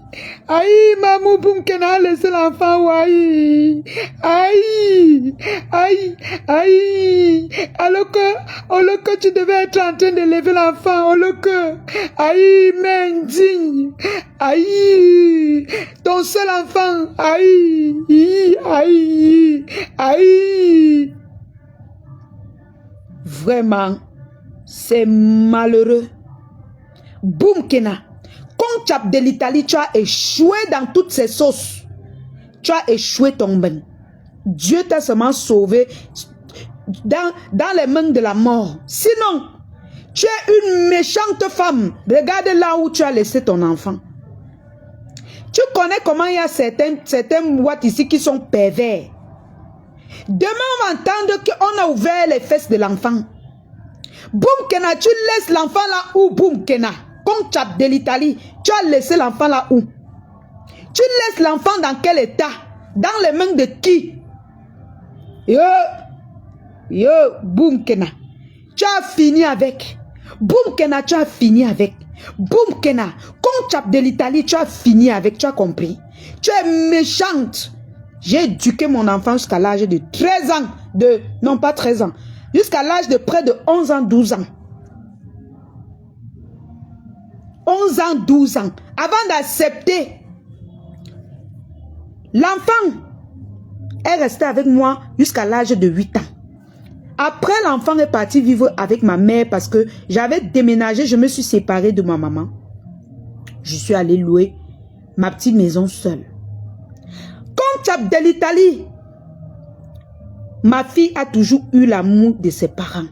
Aïe, maman, Boumkena, laissez l'enfant où? Aïe. Aïe. Aïe. Aïe. Alors que tu devais être en train de lever l'enfant, alors que. Aïe, mais indigne. Aïe. Ton seul enfant. Aïe. Aïe. Aïe. Vraiment, c'est malheureux. Boumkena, Conchap de l'Italie, tu as échoué dans toutes ces sauces. Tu as échoué ton bain. Dieu t'a seulement sauvé dans les mains de la mort. Sinon, tu es une méchante femme. Regarde là où tu as laissé ton enfant. Tu connais comment il y a certains boîtes ici qui sont pervers. Demain, on va entendre qu'on a ouvert les fesses de l'enfant. Boumkena, tu laisses l'enfant là où, Boumkena? Conchap de l'Italie, tu as laissé l'enfant là où? Tu laisses l'enfant dans quel état? Dans les mains de qui? Yo, Boumkena, tu as fini avec. Boumkena, tu as fini avec. Boumkena, Conchap de l'Italie, tu as fini avec, tu as compris? Tu es méchante. J'ai éduqué mon enfant jusqu'à l'âge de 13 ans. Non, pas 13 ans. Jusqu'à l'âge de près de 11 ans, 12 ans. 11 ans, 12 ans. Avant d'accepter. L'enfant est resté avec moi jusqu'à l'âge de 8 ans. Après, l'enfant est parti vivre avec ma mère parce que j'avais déménagé. Je me suis séparée de ma maman. Je suis allée louer ma petite maison seule. Conchap de l'Italie, ma fille a toujours eu l'amour de ses parents.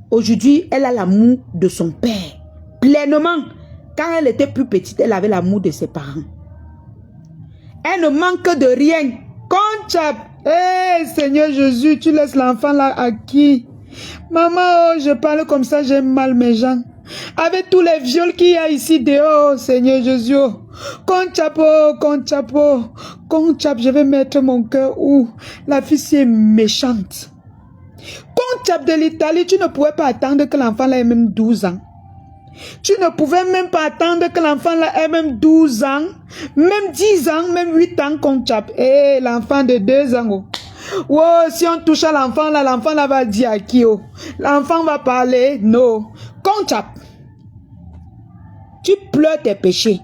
Aujourd'hui, elle a l'amour de son père. Pleinement. Quand elle était plus petite, elle avait l'amour de ses parents. Elle ne manque de rien. Conchap, Seigneur Jésus, tu laisses l'enfant là à qui? Maman, je parle comme ça, j'ai mal mes jambes. Avec tous les viols qu'il y a ici dehors, Seigneur Jésus. Conchap, je vais mettre mon cœur où? La fille si est méchante. Conchap de l'Italie, tu ne pouvais pas attendre que l'enfant là ait même 12 ans. Tu ne pouvais même pas attendre que l'enfant là ait même 12 ans, même 10 ans, même 8 ans, Conchap. L'enfant de 2 ans. Oh, si on touche à l'enfant là va dire à qui? L'enfant va parler. Non. Conchap, tu pleures tes péchés.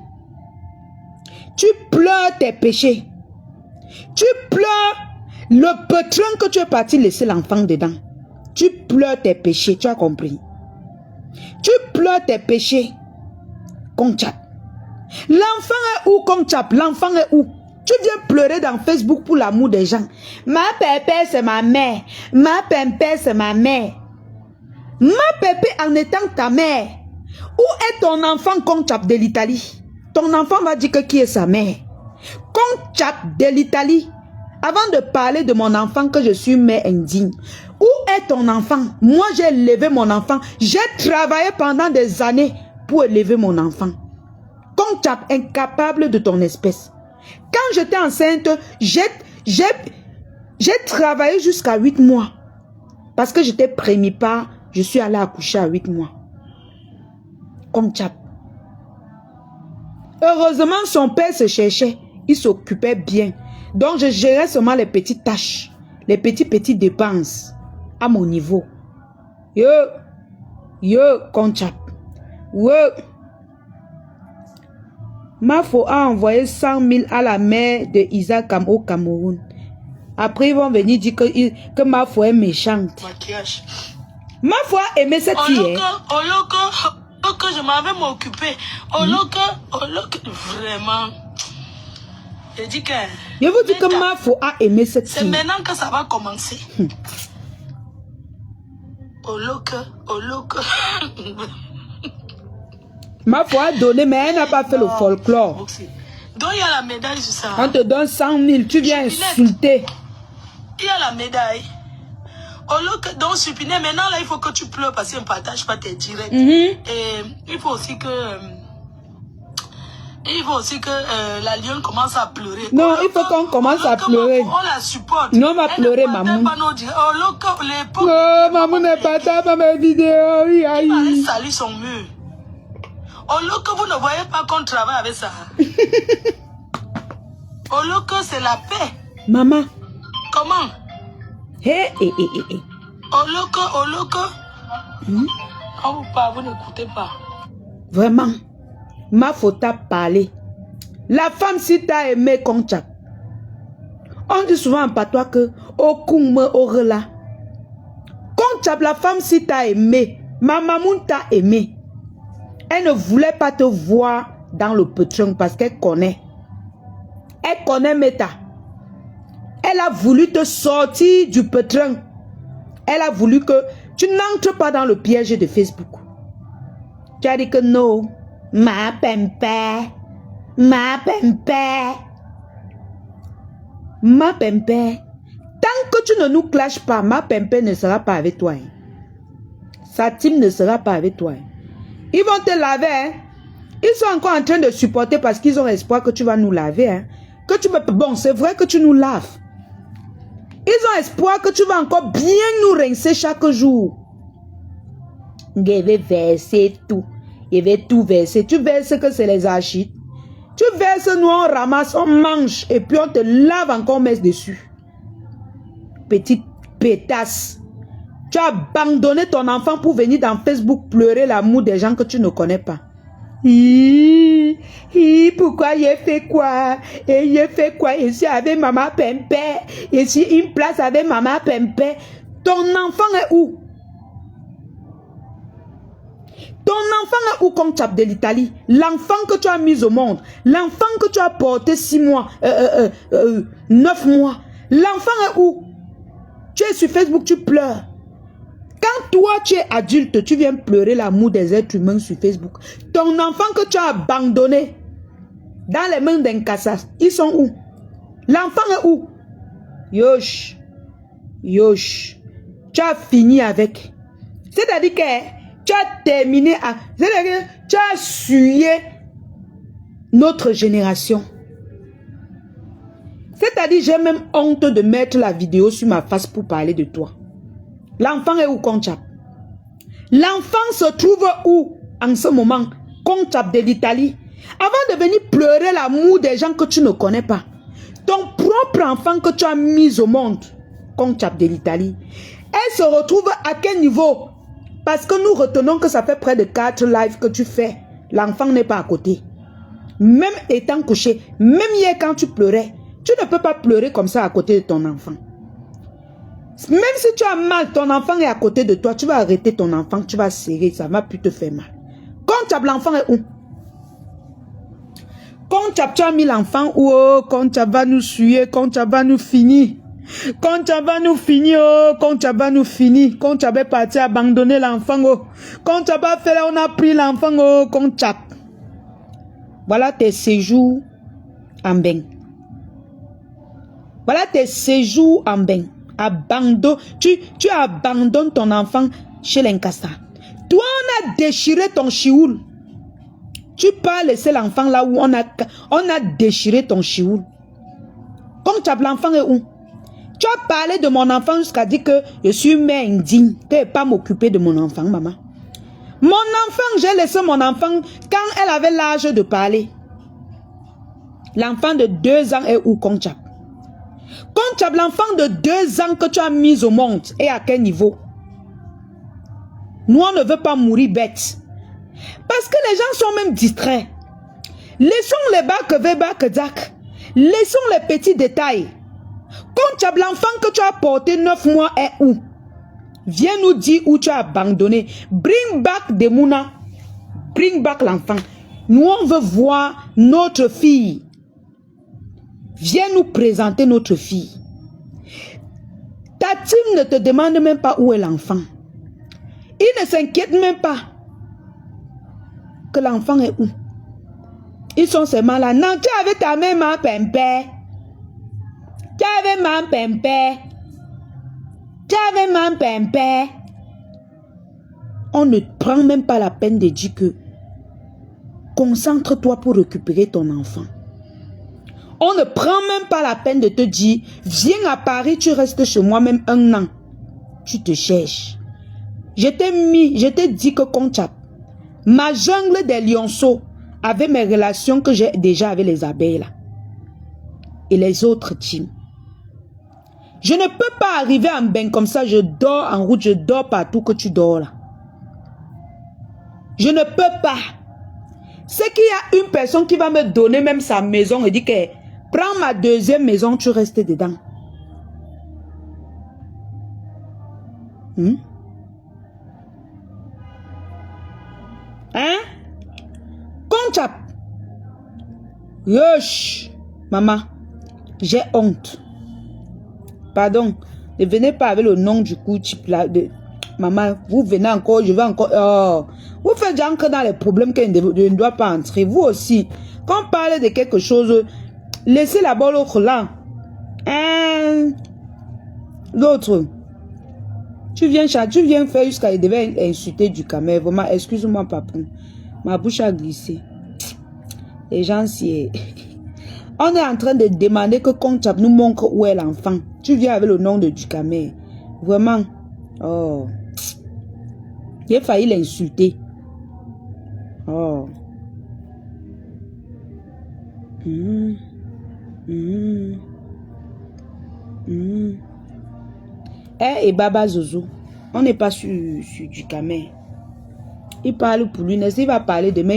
Tu pleures tes péchés. Tu pleures le pétrin que tu es parti laisser l'enfant dedans. Tu pleures tes péchés, tu as compris? Tu pleures tes péchés. Conchap. L'enfant est où, Conchap? L'enfant est où? Tu viens pleurer dans Facebook pour l'amour des gens. Ma pépé, c'est ma mère. Ma pépé, c'est ma mère. Ma pépé en étant ta mère. Où est ton enfant, Conchap de l'Italie? Ton enfant va dire que qui est sa mère. Conchap de l'Italie. Avant de parler de mon enfant que je suis mère indigne. Où est ton enfant? Moi, j'ai élevé mon enfant. J'ai travaillé pendant des années pour élever mon enfant. Conchap, incapable de ton espèce. Quand j'étais enceinte, j'ai travaillé jusqu'à 8 mois. Parce que j'étais prémipare, je suis allée accoucher à 8 mois. Conchap. Heureusement, son père se cherchait. Il s'occupait bien. Donc, je gérais seulement les petites tâches. Les petites dépenses. À mon niveau. Yo, Conchap. Mafo a envoyé 100 000 à la mère de Isaac au Cameroun. Après, ils vont venir dire que Mafo est méchante. Maquillage. Mafo a aimé cette fille. Que je m'avais m'occuper. Vraiment. Je dis que... Je vous dis que Mafo a aimé cette fille. C'est maintenant que ça va commencer. Mafo a donné, mais elle n'a pas fait le folklore. Donc il y a la médaille sur ça. On te donne 100 000, tu viens insulter. Il y a la médaille. Donc Supinet, maintenant là il faut que tu pleures parce qu'on ne partage pas tes directs. Et il faut aussi que... la lionne commence à pleurer. Non, il faut qu'on commence à pleurer. On la supporte. Non, on va pleurer, maman. Oh, maman n'est pas dans mes vidéos. Il va salir son mur. Que vous ne voyez pas qu'on travaille avec ça. Que c'est la paix. Maman. Comment? Hé. Vous n'écoutez pas. Vraiment. Ma faute à parler. La femme si t'a aimé Conchap. On dit souvent en patois que Okume Orela. Conchap, la femme si t'a aimé. Ma maman t'a aimé. Elle ne voulait pas te voir dans le pétron parce qu'elle connaît. Elle connaît Meta. Elle a voulu te sortir du pétron. Elle a voulu que tu n'entres pas dans le piège de Facebook. Tu as dit que non. Ma pempé. Tant que tu ne nous clashes pas, ma pempé ne sera pas avec toi. Sa team ne sera pas avec toi. Ils vont te laver. Hein? Ils sont encore en train de supporter parce qu'ils ont espoir que tu vas nous laver. Hein? Que tu peux... Bon, c'est vrai que tu nous laves. Ils ont espoir que tu vas encore bien nous rincer chaque jour. Je vais verser tout. Je vais tout verser. Tu verses que c'est les archives. Tu verses, nous on ramasse, on mange et puis on te lave encore, on met dessus. Petite pétasse. Tu as abandonné ton enfant pour venir dans Facebook pleurer l'amour des gens que tu ne connais pas. Pourquoi il fait quoi? Et il fait quoi ici avec maman Pempé? Ici une place avec maman Pempé. Ton enfant est où? Ton enfant est où, Conchap de l'Italie? L'enfant que tu as mis au monde. L'enfant que tu as porté 6 mois, 9 mois. L'enfant est où? Tu es sur Facebook, tu pleures. Quand toi, tu es adulte, tu viens pleurer l'amour des êtres humains sur Facebook. Ton enfant que tu as abandonné dans les mains d'un cassas, ils sont où? L'enfant est où? Yosh. Tu as fini avec. C'est-à-dire que tu as terminé à... C'est-à-dire que tu as sué notre génération. C'est-à-dire j'ai même honte de mettre la vidéo sur ma face pour parler de toi. L'enfant est où, Conchap? L'enfant se trouve où en ce moment? Conchap de l'Italie. Avant de venir pleurer l'amour des gens que tu ne connais pas. Ton propre enfant que tu as mis au monde. Conchap de l'Italie. Elle se retrouve à quel niveau? Parce que nous retenons que ça fait près de 4 lives que tu fais. L'enfant n'est pas à côté. Même étant couché. Même hier quand tu pleurais. Tu ne peux pas pleurer comme ça à côté de ton enfant. Même si tu as mal, ton enfant est à côté de toi, tu vas arrêter ton enfant, tu vas serrer, ça ne va plus te faire mal. Quand tu as l'enfant est où? Quand tu as mis l'enfant, oh, quand tu va nous suer, quand tu va nous finir. Quand tu vas nous finir, oh, quand tu vas nous finir. Quand tu vas partir abandonner l'enfant, oh. Quand tu vas faire, on a pris l'enfant, oh, quand tu as. Voilà tes séjours en bain. Voilà tes séjours en bain. Abandonne. Tu abandonnes ton enfant chez l'incassa. Toi, on a déchiré ton chioul. Tu peux laisser l'enfant là où on a déchiré ton chioul. Quand tu as l'enfant est où? Tu as parlé de mon enfant jusqu'à dire que je suis mère indigne. Tu ne peux pas m'occuper de mon enfant, maman. Mon enfant, j'ai laissé mon enfant quand elle avait l'âge de parler. L'enfant de 2 ans est où, Conchap? Conchap, l'enfant de 2 ans que tu as mis au monde, et à quel niveau? Nous, on ne veut pas mourir bête. Parce que les gens sont même distraits. Laissons les bacs, laissons les petits détails. Conchap, l'enfant que tu as porté 9 mois est où? Viens nous dire où tu as abandonné. Bring back Demouna. Bring back l'enfant. Nous, on veut voir notre fille. Viens nous présenter notre fille. Ta team ne te demande même pas où est l'enfant. Il ne s'inquiète même pas que l'enfant est où. Ils sont seulement là. Non, tu avais ta même main pimpé. Tu avais main pimpé. Tu avais main pimpé. On ne prend même pas la peine de dire que concentre-toi pour récupérer ton enfant. On ne prend même pas la peine de te dire, viens à Paris, tu restes chez moi même 1 an. Tu te cherches. Je t'ai dit que Conchap, ma jungle des lionceaux avait mes relations que j'ai déjà avec les abeilles là. Et les autres teams. Je ne peux pas arriver en bain comme ça, je dors en route, je dors partout que tu dors là. Je ne peux pas. C'est qu'il y a une personne qui va me donner même sa maison et dit que prends ma 2e maison, tu restes dedans. Hein? Conchap. Yosh. Maman, j'ai honte. Pardon. Ne venez pas avec le nom du coup type là de... Maman, vous venez encore, je vais encore... Oh. Vous faites déjà entrer dans les problèmes que je ne dois pas entrer. Vous aussi. Quand on parle de quelque chose, laissez là-bas l'autre là. L'autre. Tu viens faire jusqu'à il devait insulter du camé. Vraiment, excuse-moi, papa. Ma bouche a glissé. Les gens, si... On est en train de demander que Conchap nous montre où est l'enfant. Tu viens avec le nom de Ducamé. Vraiment. Oh. J'ai failli l'insulter. Oh. Et Baba Zozo. On n'est pas sur Ducamé. Il parle pour lui. Il va parler demain.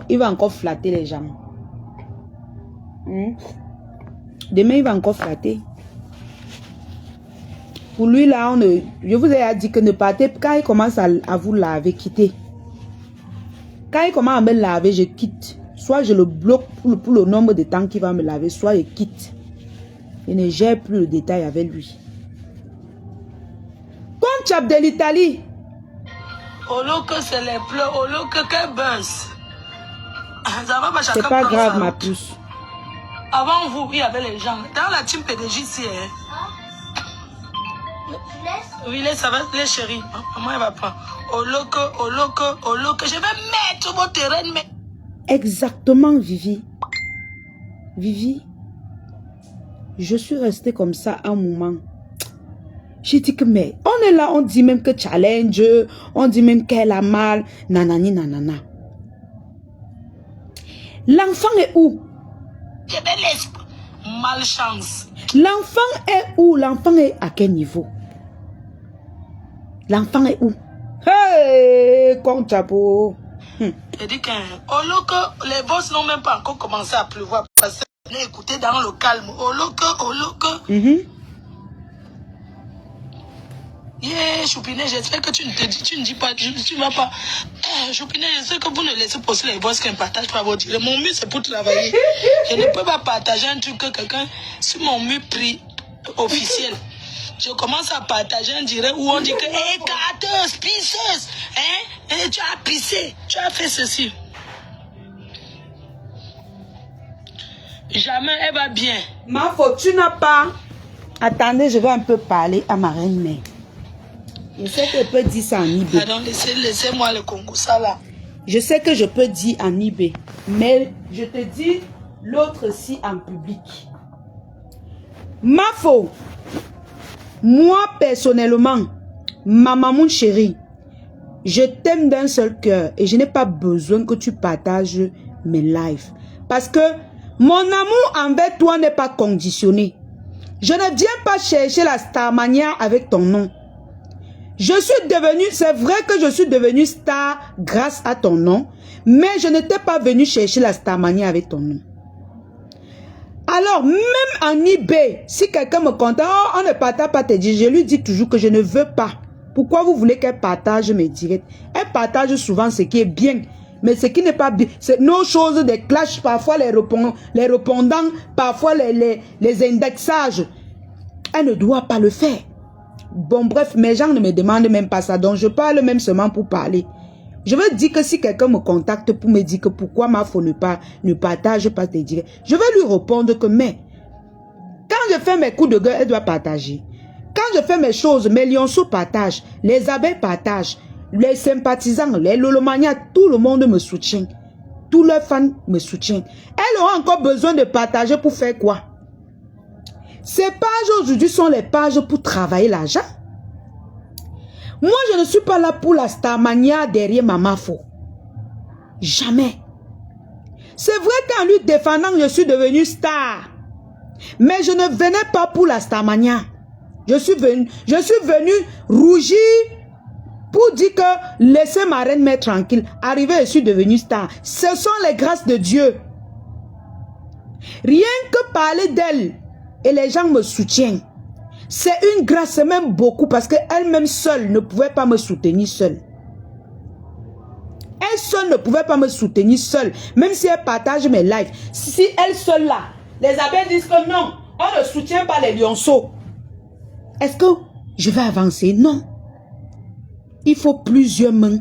Il va encore flatter les gens. Demain, il va encore flatter. Pour lui, là, je vous ai dit que ne partez pas. Quand il commence à vous laver, quittez. Quand il commence à me laver, je quitte. Soit je le bloque pour le nombre de temps qu'il va me laver, soit je quitte. Je ne gère plus le détail avec lui. Conchap de l'Italie. Au lieu que c'est les pleurs, au lieu que qu'elle buzz. C'est pas grave, ma puce. Avant vous, il y avait les gens. Dans la team PDG ici, hein. Oui, ça va, les chéris. Maman, elle va prendre. Au loco. Je vais mettre mon terrain. Mais... Exactement, Vivi. Vivi, je suis restée comme ça un moment. J'ai dit que, mais, on est là, on dit même que challenge, on dit même qu'elle a mal, nanani, nanana. L'enfant est où? J'ai de l'esprit. Malchance. L'enfant est où? L'enfant est à quel niveau? L'enfant est où? Hey, Conchapo. Je dis que les boss n'ont même pas encore commencé à pleuvoir. Parce que écoutez dans le calme. Au loco. Yeah, Choupinet, j'espère que tu ne dis pas, tu ne vas pas. Choupinet, je sais que vous ne laissez poster les boss qu'un partage pas votre dire. Mon mur, c'est pour travailler. Je ne peux pas partager un truc que quelqu'un sur mon mur officiel. Je commence à partager un direct où on dit que, hé, carteuse, pisseuse, hein, tu as pissé, tu as fait ceci. Jamais elle va bien. Ma faute, tu n'as pas. Attendez, je vais un peu parler à ma reine-mère. Je sais que je peux dire ça en Ibé. Pardon, laissez-moi le Congo, ça là. Je sais que je peux dire en Ibé. Mais je te dis l'autre ci en public. Ma faute. Moi, personnellement, ma maman chérie, je t'aime d'un seul cœur et je n'ai pas besoin que tu partages mes lives. Parce que mon amour envers toi n'est pas conditionné. Je ne viens pas chercher la Starmania avec ton nom. Je suis devenue, c'est vrai que je suis devenue star grâce à ton nom, mais je n'étais pas venue chercher la Starmania avec ton nom. Alors, même en eBay, si quelqu'un me contacte, oh, on ne partage pas tes directs, je lui dis toujours que je ne veux pas. Pourquoi vous voulez qu'elle partage mes directs? Elle partage souvent ce qui est bien, mais ce qui n'est pas bien, c'est nos choses, des clashs, parfois les répondants, parfois les indexages. Elle ne doit pas le faire. Bon, bref, mes gens ne me demandent même pas ça, donc je parle même seulement pour parler. Je veux dire que si quelqu'un me contacte pour me dire que pourquoi ma faux ne partage pas tes directs, je vais lui répondre que mais, quand je fais mes coups de gueule, elle doit partager. Quand je fais mes choses, mes lionceaux partagent, les abeilles partagent, les sympathisants, les lolomanias, tout le monde me soutient. Tous leurs fans me soutiennent. Elle aura encore besoin de partager pour faire quoi? Ces pages aujourd'hui sont les pages pour travailler l'argent. Moi, je ne suis pas là pour la Starmania derrière ma mafo. Jamais. C'est vrai qu'en lui défendant, je suis devenue star. Mais je ne venais pas pour la Starmania. Je suis venu rougir pour dire que laissez ma reine-mère tranquille. Arrivé, je suis devenue star. Ce sont les grâces de Dieu. Rien que parler d'elle et les gens me soutiennent. C'est une grâce, même beaucoup, parce qu'elle-même seule ne pouvait pas me soutenir seule. Elle seule ne pouvait pas me soutenir seule, même si elle partage mes lives. Si elle seule là, les abeilles disent que non, on ne soutient pas les lionceaux. Est-ce que je vais avancer? Non. Il faut plusieurs mains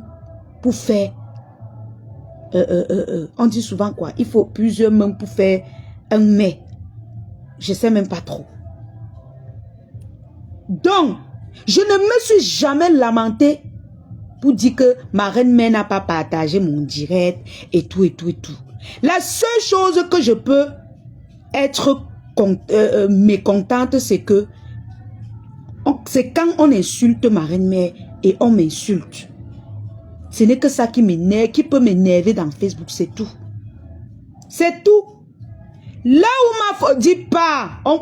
pour faire... on dit souvent quoi? Il faut plusieurs mains pour faire un mais. Je ne sais même pas trop. Donc, je ne me suis jamais lamentée pour dire que ma reine-mère n'a pas partagé mon direct et tout et tout et tout. La seule chose que je peux être mécontente, c'est que c'est quand on insulte ma reine-mère et on m'insulte. Ce n'est que ça qui m'énerve, qui peut m'énerver dans Facebook, c'est tout. C'est tout. Là où ma dit pas, on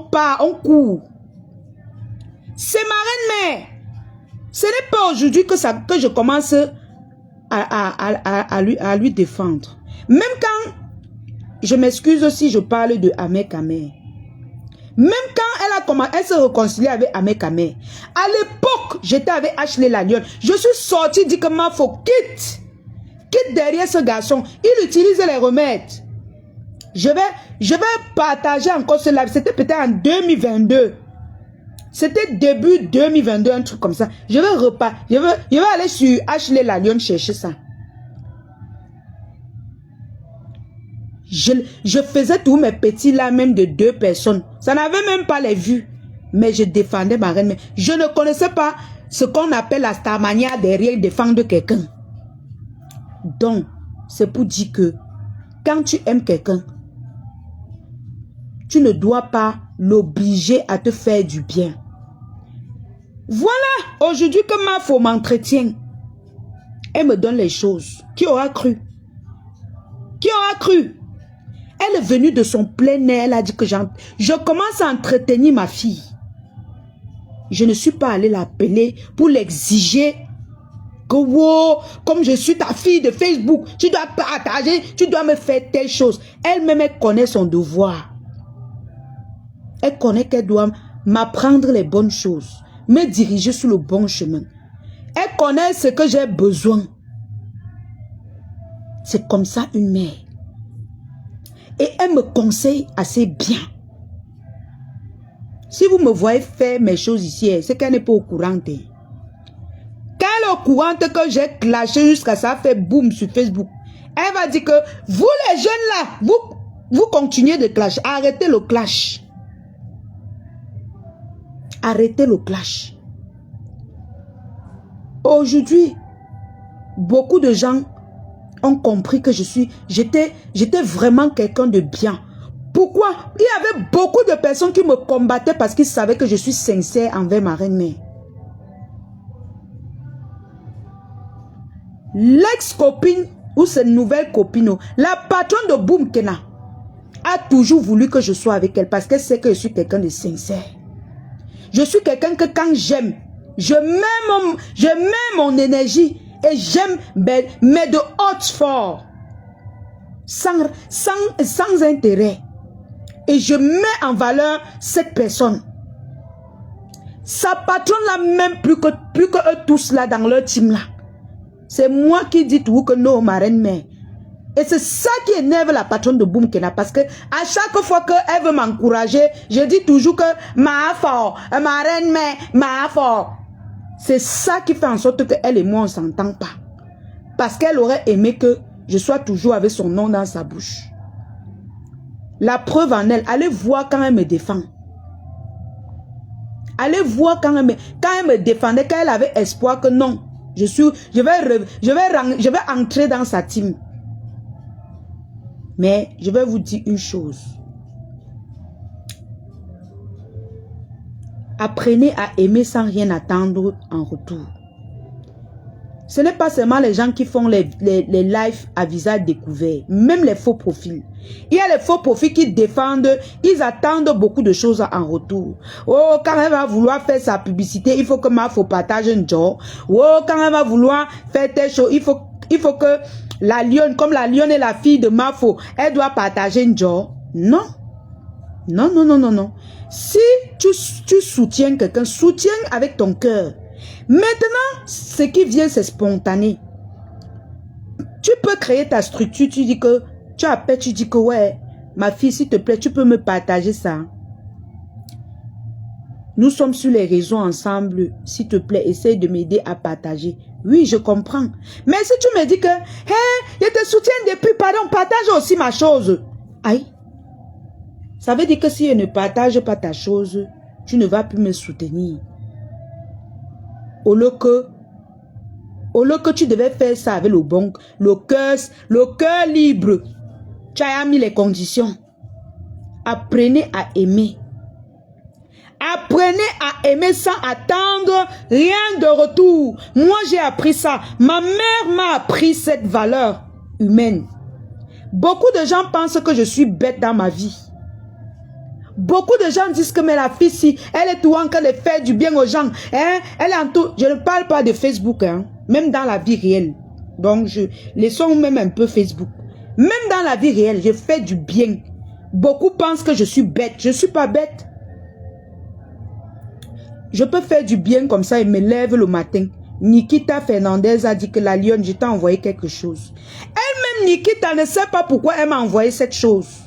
court. C'est ma reine-mère. Ce n'est pas aujourd'hui que je commence à lui défendre. Même quand, je m'excuse si je parle de Ahmed Kamer. Même quand elle se réconcilie avec Ahmed Kamer. À l'époque, j'étais avec Ashley Lagnon. Je suis sortie, dit que ma faut quitte derrière ce garçon. Il utilise les remèdes. Je vais partager encore ce live. C'était peut-être en 2022. C'était début 2022, un truc comme ça. Je vais aller sur Ashley Lagnon chercher ça. Je faisais tous mes petits là même de 2 personnes. Ça n'avait même pas les vues. Mais je défendais ma reine. Je ne connaissais pas ce qu'on appelle la Starmania derrière défendre quelqu'un. Donc, c'est pour dire que quand tu aimes quelqu'un, tu ne dois pas l'obliger à te faire du bien. Voilà, aujourd'hui que ma femme m'entretient. Elle me donne les choses. Qui aura cru? Qui aura cru? Elle est venue de son plein air. Elle a dit que je commence à entretenir ma fille. Je ne suis pas allée l'appeler pour l'exiger. Que wow, comme je suis ta fille de Facebook, tu dois partager, tu dois me faire telle chose. Elle-même, elle connaît son devoir. Elle connaît qu'elle doit m'apprendre les bonnes choses. me diriger sur le bon chemin. Elle connaît ce que j'ai besoin. C'est comme ça une mère. Et elle me conseille assez bien. Si vous me voyez faire mes choses ici, c'est qu'elle n'est pas au courant. Quand elle est au courant que j'ai clashé jusqu'à ça fait boum sur Facebook, elle va dire que vous les jeunes là, vous continuez de clash. Arrêtez le clash. Arrêtez le clash. Aujourd'hui, beaucoup de gens ont compris que j'étais vraiment quelqu'un de bien. Pourquoi? Il y avait beaucoup de personnes qui me combattaient parce qu'ils savaient que je suis sincère envers ma reine-mère. L'ex-copine ou cette nouvelle copine, la patronne de Boom Kena, a toujours voulu que je sois avec elle parce qu'elle sait que je suis quelqu'un de sincère. Je suis quelqu'un que quand j'aime, je mets mon énergie et j'aime, mais de haute fort, sans intérêt. Et je mets en valeur cette personne. Sa patronne là, même plus que eux tous là dans leur team là. C'est moi qui dis tout que non, ma reine-mère. Et c'est ça qui énerve la patronne de Boom Kena. Parce que à chaque fois qu'elle veut m'encourager, je dis toujours que ma fort, ma reine-mère, ma fort. C'est ça qui fait en sorte qu'elle et moi on ne s'entend pas. Parce qu'elle aurait aimé que je sois toujours avec son nom dans sa bouche. La preuve en elle, allez voir quand elle me défend. Allez voir quand elle me défendait, quand elle avait espoir que non, je vais entrer dans sa team. Mais je vais vous dire une chose. Apprenez à aimer sans rien attendre en retour. Ce n'est pas seulement les gens qui font les lives à visage découvert, même les faux profils. Il y a les faux profils qui défendent, ils attendent beaucoup de choses en retour. Oh, quand elle va vouloir faire sa publicité, il faut que Mafo partage un job. Oh, quand elle va vouloir faire telle chose, il faut que la lionne, comme la lionne est la fille de Mafo, elle doit partager un job. Non. Non, non, non, non, non. Si tu soutiens quelqu'un, soutiens avec ton cœur. Maintenant, ce qui vient, c'est spontané. Tu peux créer ta structure, tu dis que, tu appelles, tu dis que, ouais, ma fille, s'il te plaît, tu peux me partager ça. Nous sommes sur les réseaux ensemble, s'il te plaît, essaye de m'aider à partager. Oui, je comprends. Mais si tu me dis que, hé, je te soutiens depuis, pardon, partage aussi ma chose. Aïe. Ça veut dire que si je ne partage pas ta chose, tu ne vas plus me soutenir. Au lieu que tu devais faire ça avec le cœur libre. Tu as mis les conditions. Apprenez à aimer. Apprenez à aimer sans attendre rien de retour. Moi, j'ai appris ça. Ma mère m'a appris cette valeur humaine. Beaucoup de gens pensent que je suis bête dans ma vie. Beaucoup de gens disent que mais la fille, si elle est tout en train de faire du bien aux gens, hein, elle est en tout. Je ne parle pas de Facebook, hein, même dans la vie réelle. Donc, laissons même un peu Facebook. Même dans la vie réelle, je fais du bien. Beaucoup pensent que je suis bête. Je ne suis pas bête. Je peux faire du bien comme ça et me lève le matin. Nikita Fernandez a dit que la lionne, je t'ai envoyé quelque chose. Elle-même, Nikita, ne sait pas pourquoi elle m'a envoyé cette chose.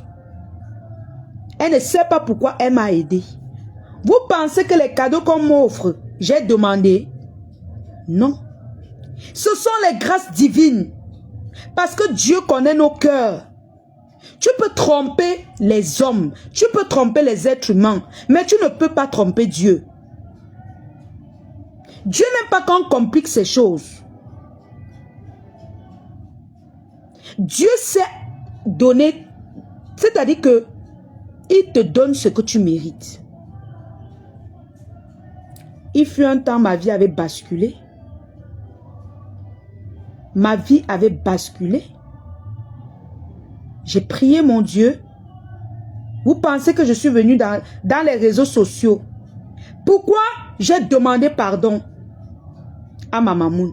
Elle ne sait pas pourquoi elle m'a aidé. Vous pensez que les cadeaux qu'on m'offre, j'ai demandé? Non. Ce sont les grâces divines. Parce que Dieu connaît nos cœurs. Tu peux tromper les hommes. Tu peux tromper les êtres humains. Mais tu ne peux pas tromper Dieu. Dieu n'aime pas qu'on complique ces choses. Dieu sait donner. C'est-à-dire que il te donne ce que tu mérites. Il fut un temps, ma vie avait basculé. Ma vie avait basculé. J'ai prié mon Dieu. Vous pensez que je suis venu dans les réseaux sociaux. Pourquoi j'ai demandé pardon à ma maman?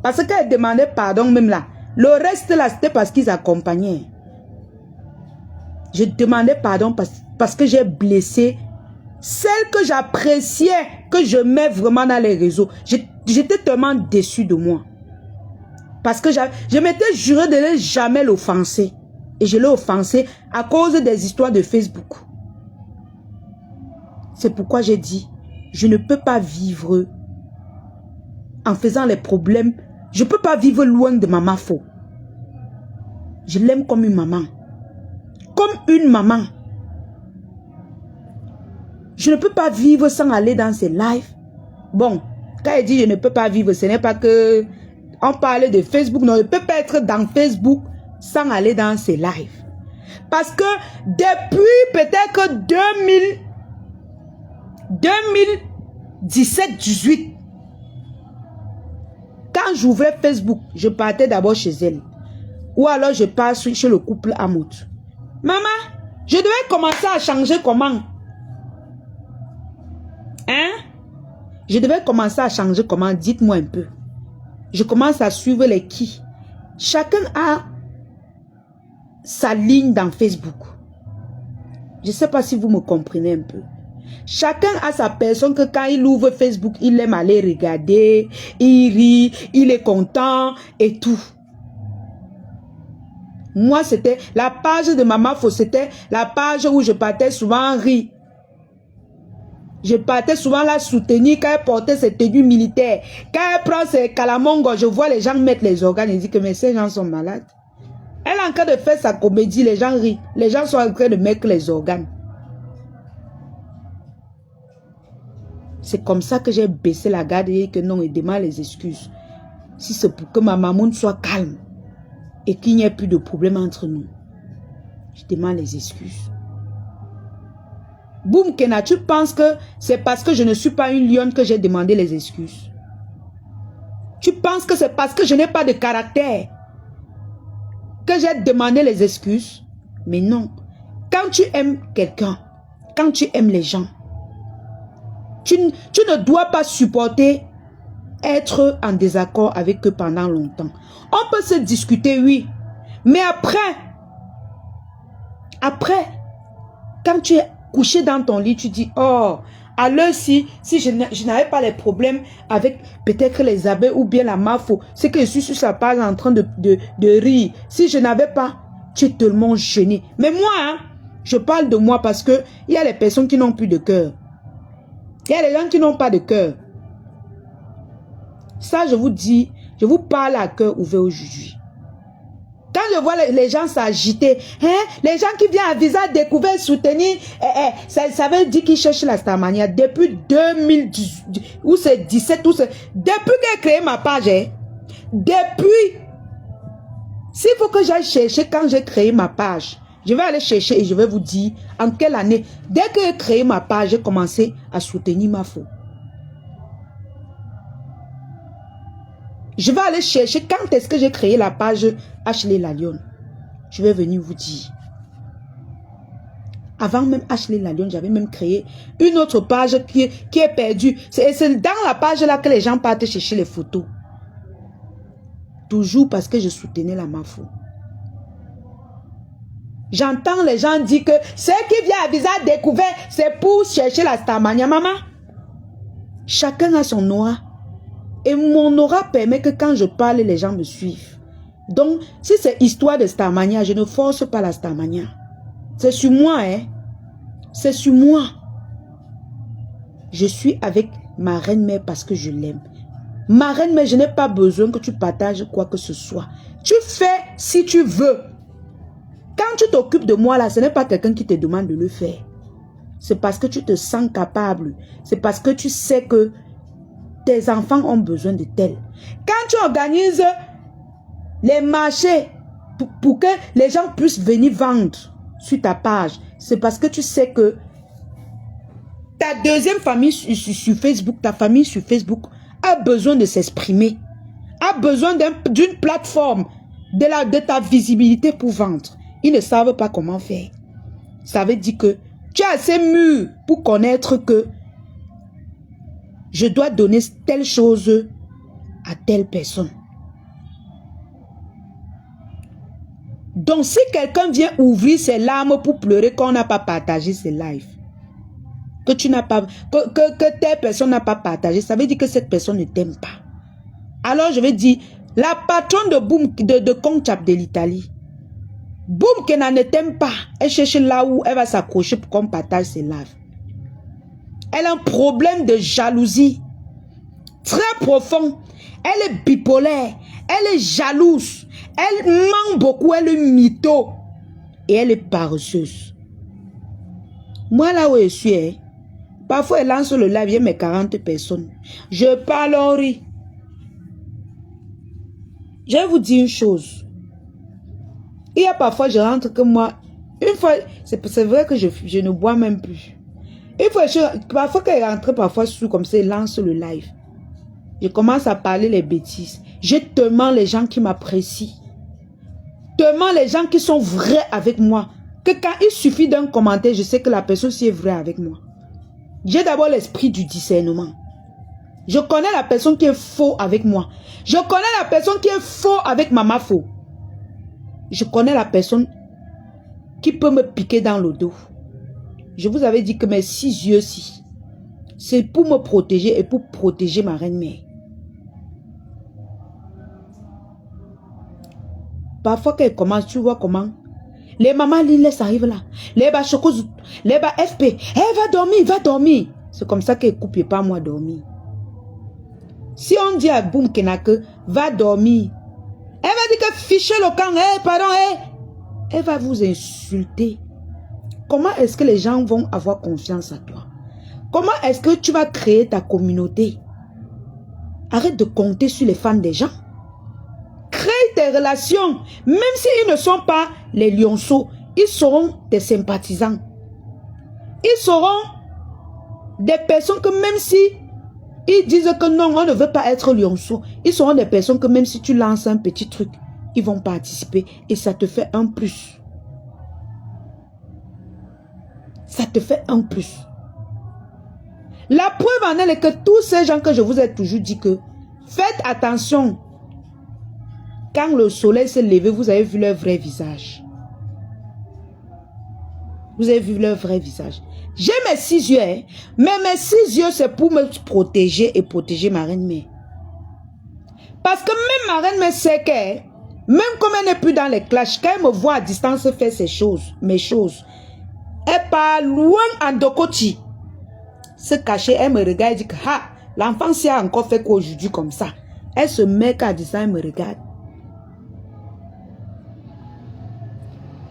Parce qu'elle demandait pardon même là. Le reste là, c'était parce qu'ils accompagnaient. Je demandais pardon parce que j'ai blessé celle que j'appréciais, que je mets vraiment dans les réseaux, j'étais tellement déçue de moi. Parce que je m'étais juré de ne jamais l'offenser. Et je l'ai offensé à cause des histoires de Facebook. C'est pourquoi j'ai dit, je ne peux pas vivre en faisant les problèmes. Je ne peux pas vivre loin de Maman Faux. Je l'aime comme une maman. Comme une maman. Je ne peux pas vivre sans aller dans ses lives. Bon, quand elle dit je ne peux pas vivre, ce n'est pas que on parle de Facebook. Non, je ne peux pas être dans Facebook sans aller dans ses lives. Parce que depuis peut-être 2017-18, quand j'ouvrais Facebook, je partais d'abord chez elle. Ou alors je passe chez le couple Amout. Maman, je devais commencer à changer comment? Hein? Je devais commencer à changer comment? Dites-moi un peu. Je commence à suivre les qui. Chacun a sa ligne dans Facebook. Je ne sais pas si vous me comprenez un peu. Chacun a sa personne que quand il ouvre Facebook, il aime aller regarder, il rit, il est content et tout. Moi, c'était la page de Maman Faux, c'était la page où je partais souvent rire. Je partais souvent la soutenir quand elle portait ses tenues militaires. Quand elle prend ses calamongos, je vois les gens mettre les organes et dire que mais ces gens sont malades. Elle est en train de faire sa comédie, les gens rient. Les gens sont en train de mettre les organes. C'est comme ça que j'ai baissé la garde et dit que non, il demande les excuses. Si c'est pour que ma maman soit calme et qu'il n'y ait plus de problème entre nous, je demande les excuses. Boum Kena, tu penses que c'est parce que je ne suis pas une lionne que j'ai demandé les excuses? Tu penses que c'est parce que je n'ai pas de caractère que j'ai demandé les excuses? Mais non. Quand tu aimes quelqu'un, quand tu aimes les gens, tu ne dois pas supporter être en désaccord avec eux pendant longtemps. On peut se discuter, oui. Mais après, quand tu es couché dans ton lit, tu dis, oh, à l'heure si je n'avais pas les problèmes avec peut-être les abeilles ou bien la mafo, c'est que je suis sur sa page en train de rire. Si je n'avais pas, tu es tellement gêné. Mais moi, hein, je parle de moi parce que il y a les personnes qui n'ont plus de cœur. Il y a les gens qui n'ont pas de cœur. Ça, je vous dis, je vous parle à cœur ouvert aujourd'hui. Quand je vois les gens s'agiter, hein, les gens qui viennent à visage découvert soutenir, ça veut dire qu'ils cherchent la Starmania depuis 2018, ou c'est 17, ou c'est... Depuis que j'ai créé ma page, hein, depuis... S'il faut que j'aille chercher quand j'ai créé ma page, je vais aller chercher et je vais vous dire en quelle année. Dès que j'ai créé ma page, j'ai commencé à soutenir ma foi. Je vais aller chercher quand est-ce que j'ai créé la page Ashley la Lionne. Je vais venir vous dire. Avant même Ashley la Lionne, j'avais même créé une autre page qui est perdue. C'est dans la page là que les gens partent chercher les photos. Toujours parce que je soutenais la Mafo. J'entends les gens dire que ceux qui viennent à visage découvert, c'est pour chercher la Starmania. Maman, chacun a son aura. Et mon aura permet que quand je parle, les gens me suivent. Donc, si c'est histoire de Starmania, je ne force pas la Starmania. C'est sur moi, hein. C'est sur moi. Je suis avec ma reine-mère parce que je l'aime. Ma reine-mère, je n'ai pas besoin que tu partages quoi que ce soit. Tu fais si tu veux. Quand tu t'occupes de moi, là, ce n'est pas quelqu'un qui te demande de le faire. C'est parce que tu te sens capable. C'est parce que tu sais que tes enfants ont besoin de tel. Quand tu organises les marchés pour que les gens puissent venir vendre sur ta page, c'est parce que tu sais que ta deuxième famille sur Facebook, ta famille sur Facebook a besoin de s'exprimer, a besoin d'une plateforme, de ta visibilité pour vendre. Ils ne savent pas comment faire. Ça veut dire que tu es assez mûr pour connaître que je dois donner telle chose à telle personne. Donc, si quelqu'un vient ouvrir ses larmes pour pleurer qu'on n'a pas partagé ses lives, que tu n'as pas, que telle personne n'a pas partagé, ça veut dire que cette personne ne t'aime pas. Alors je vais dire, la patronne de Boom, de Concap de l'Italie, Boom Kena ne t'aime pas, elle cherche là où elle va s'accrocher pour qu'on partage ses lives. Elle a un problème de jalousie très profond. Elle est bipolaire, elle est jalouse, elle ment beaucoup, elle est mytho et elle est paresseuse. Moi là où je suis, hein, parfois elle lance le live, il y a mes 40 personnes. Je parle en riz. Je vais vous dire une chose. Il y a parfois, je rentre que moi, une fois, c'est vrai que je ne bois même plus. Une fois, parfois qu'elle rentre parfois sous comme ça, elle lance le live. Je commence à parler les bêtises. Je demande les gens qui m'apprécient. Demande les gens qui sont vrais avec moi. Que quand il suffit d'un commentaire, je sais que la personne est vraie avec moi. J'ai d'abord l'esprit du discernement. Je connais la personne qui est faux avec moi. Je connais la personne qui est faux avec Maman Faux. Je connais la personne qui peut me piquer dans le dos. Je vous avais dit que mes 6 yeux-ci, c'est pour me protéger et pour protéger ma reine-mère. Parfois qu'elle commence, tu vois comment les mamans laisse arrivent là. Les bas chocos, les bas FP. Elle va dormir. C'est comme ça qu'elle coupe et pas moi dormir. Si on dit à Boom Kena que va dormir, elle va dire que fichez le camp, elle va vous insulter. Comment est-ce que les gens vont avoir confiance à toi? Comment est-ce que tu vas créer ta communauté? Arrête de compter sur les fans des gens. Crée tes relations. Même s'ils ne sont pas les lionceaux, ils seront des sympathisants. Ils seront des personnes que même si ils disent que non, on ne veut pas être lionceau, ils seront des personnes que même si tu lances un petit truc, ils vont participer et ça te fait un plus. Ça te fait un plus. La preuve en est que tous ces gens que je vous ai toujours dit que faites attention. Quand le soleil s'est levé, vous avez vu leur vrai visage. Vous avez vu leur vrai visage. J'ai mes 6 yeux, hein, mais mes 6 yeux, c'est pour me protéger et protéger ma reine-mère. Parce que même ma reine-mère sait qu'elle, même comme elle n'est plus dans les clashs, quand elle me voit à distance faire ses choses, mes choses, elle part loin en Dokoti. Se cacher, elle me regarde et dit que l'enfant s'y a encore fait qu'aujourd'hui comme ça. Elle se met qu'à distance, elle me regarde.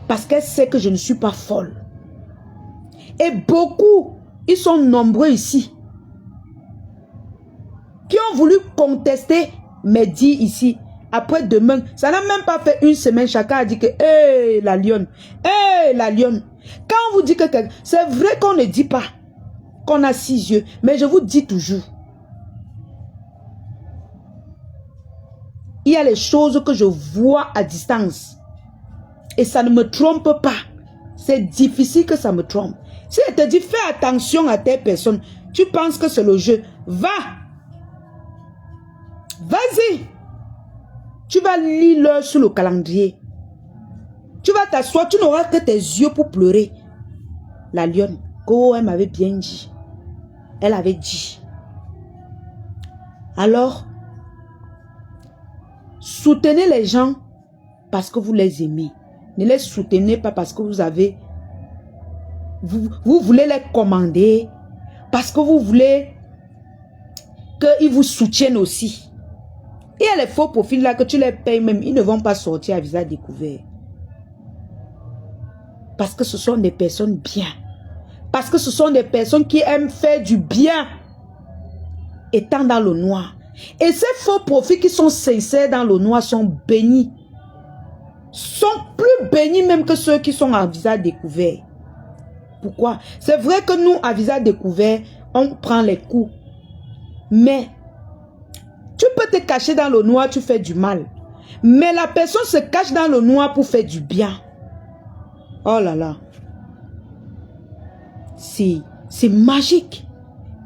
Parce qu'elle sait que je ne suis pas folle. Et beaucoup, ils sont nombreux ici, qui ont voulu contester mes dits ici. Après demain, ça n'a même pas fait une semaine, chacun a dit que hey, la lionne, hey, la lionne. Quand on vous dit que c'est vrai qu'on ne dit pas qu'on a 6 yeux, mais je vous dis toujours, il y a les choses que je vois à distance. Et ça ne me trompe pas. C'est difficile que ça me trompe. Si elle te dit, fais attention à telle personne, tu penses que c'est le jeu, va. Vas-y. Tu vas lire l'heure sur le calendrier. Tu vas t'asseoir, tu n'auras que tes yeux pour pleurer. La lionne, oh, elle m'avait bien dit. Elle avait dit. Alors, soutenez les gens parce que vous les aimez. Ne les soutenez pas parce que vous avez... Vous voulez les commander. Parce que vous voulez qu'ils vous soutiennent aussi. Il y a les faux profils là que tu les payes même. Ils ne vont pas sortir à visage découvert. Parce que ce sont des personnes bien. Parce que ce sont des personnes qui aiment faire du bien. Étant dans le noir. Et ces faux profils qui sont sincères dans le noir sont bénis. Sont plus bénis même que ceux qui sont à visage découvert. Pourquoi? C'est vrai que nous, à visage découvert, on prend les coups. Mais, tu peux te cacher dans le noir, tu fais du mal. Mais la personne se cache dans le noir pour faire du bien. Oh là là. C'est magique.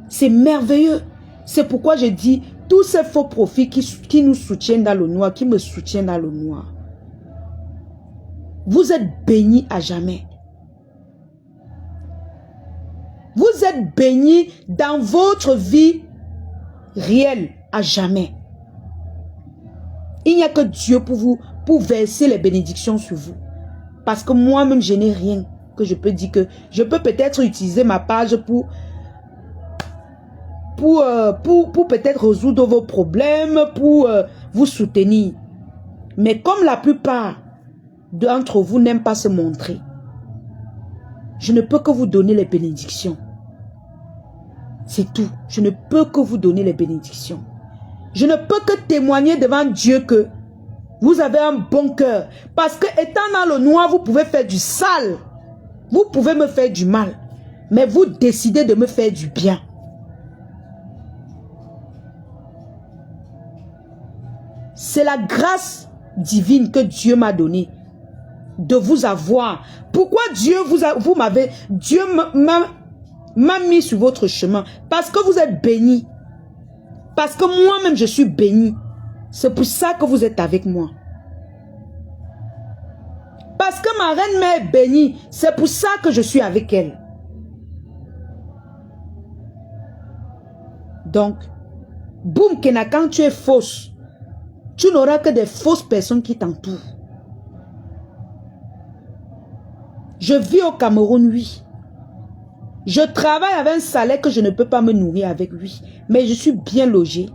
C'est merveilleux. C'est pourquoi je dis, tous ces faux profils qui nous soutiennent dans le noir, qui me soutiennent dans le noir. Vous êtes bénis à jamais. Vous êtes bénis dans votre vie réelle à jamais. Il n'y a que Dieu pour vous, pour verser les bénédictions sur vous. Parce que moi-même, je n'ai rien que je peux dire que je peux peut-être utiliser ma page pour peut-être résoudre vos problèmes, pour vous soutenir. Mais comme la plupart d'entre vous n'aiment pas se montrer, je ne peux que vous donner les bénédictions. C'est tout. Je ne peux que vous donner les bénédictions. Je ne peux que témoigner devant Dieu que vous avez un bon cœur. Parce que étant dans le noir, vous pouvez faire du sale. Vous pouvez me faire du mal. Mais vous décidez de me faire du bien. C'est la grâce divine que Dieu m'a donnée de vous avoir. Pourquoi Dieu Dieu m'a mis sur votre chemin? Parce que vous êtes bénis. Parce que moi-même je suis béni. C'est pour ça que vous êtes avec moi. Parce que ma reine-mère est bénie. C'est pour ça que je suis avec elle. Donc, boum, Kena, quand tu es fausse, tu n'auras que des fausses personnes qui t'entourent. Je vis au Cameroun, oui. Je travaille avec un salaire que je ne peux pas me nourrir avec lui. Mais je suis bien logé.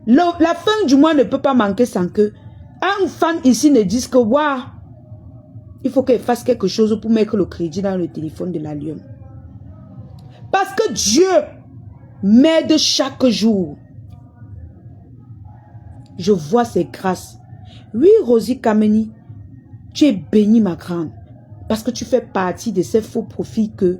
La fin du mois ne peut pas manquer sans que un fan ici ne dise que waouh, il faut qu'elle fasse quelque chose pour mettre le crédit dans le téléphone de la lionne. Parce que Dieu m'aide chaque jour. Je vois ses grâces. Oui, Rosie Kameni, tu es bénie, ma grande. Parce que tu fais partie de ces faux profits que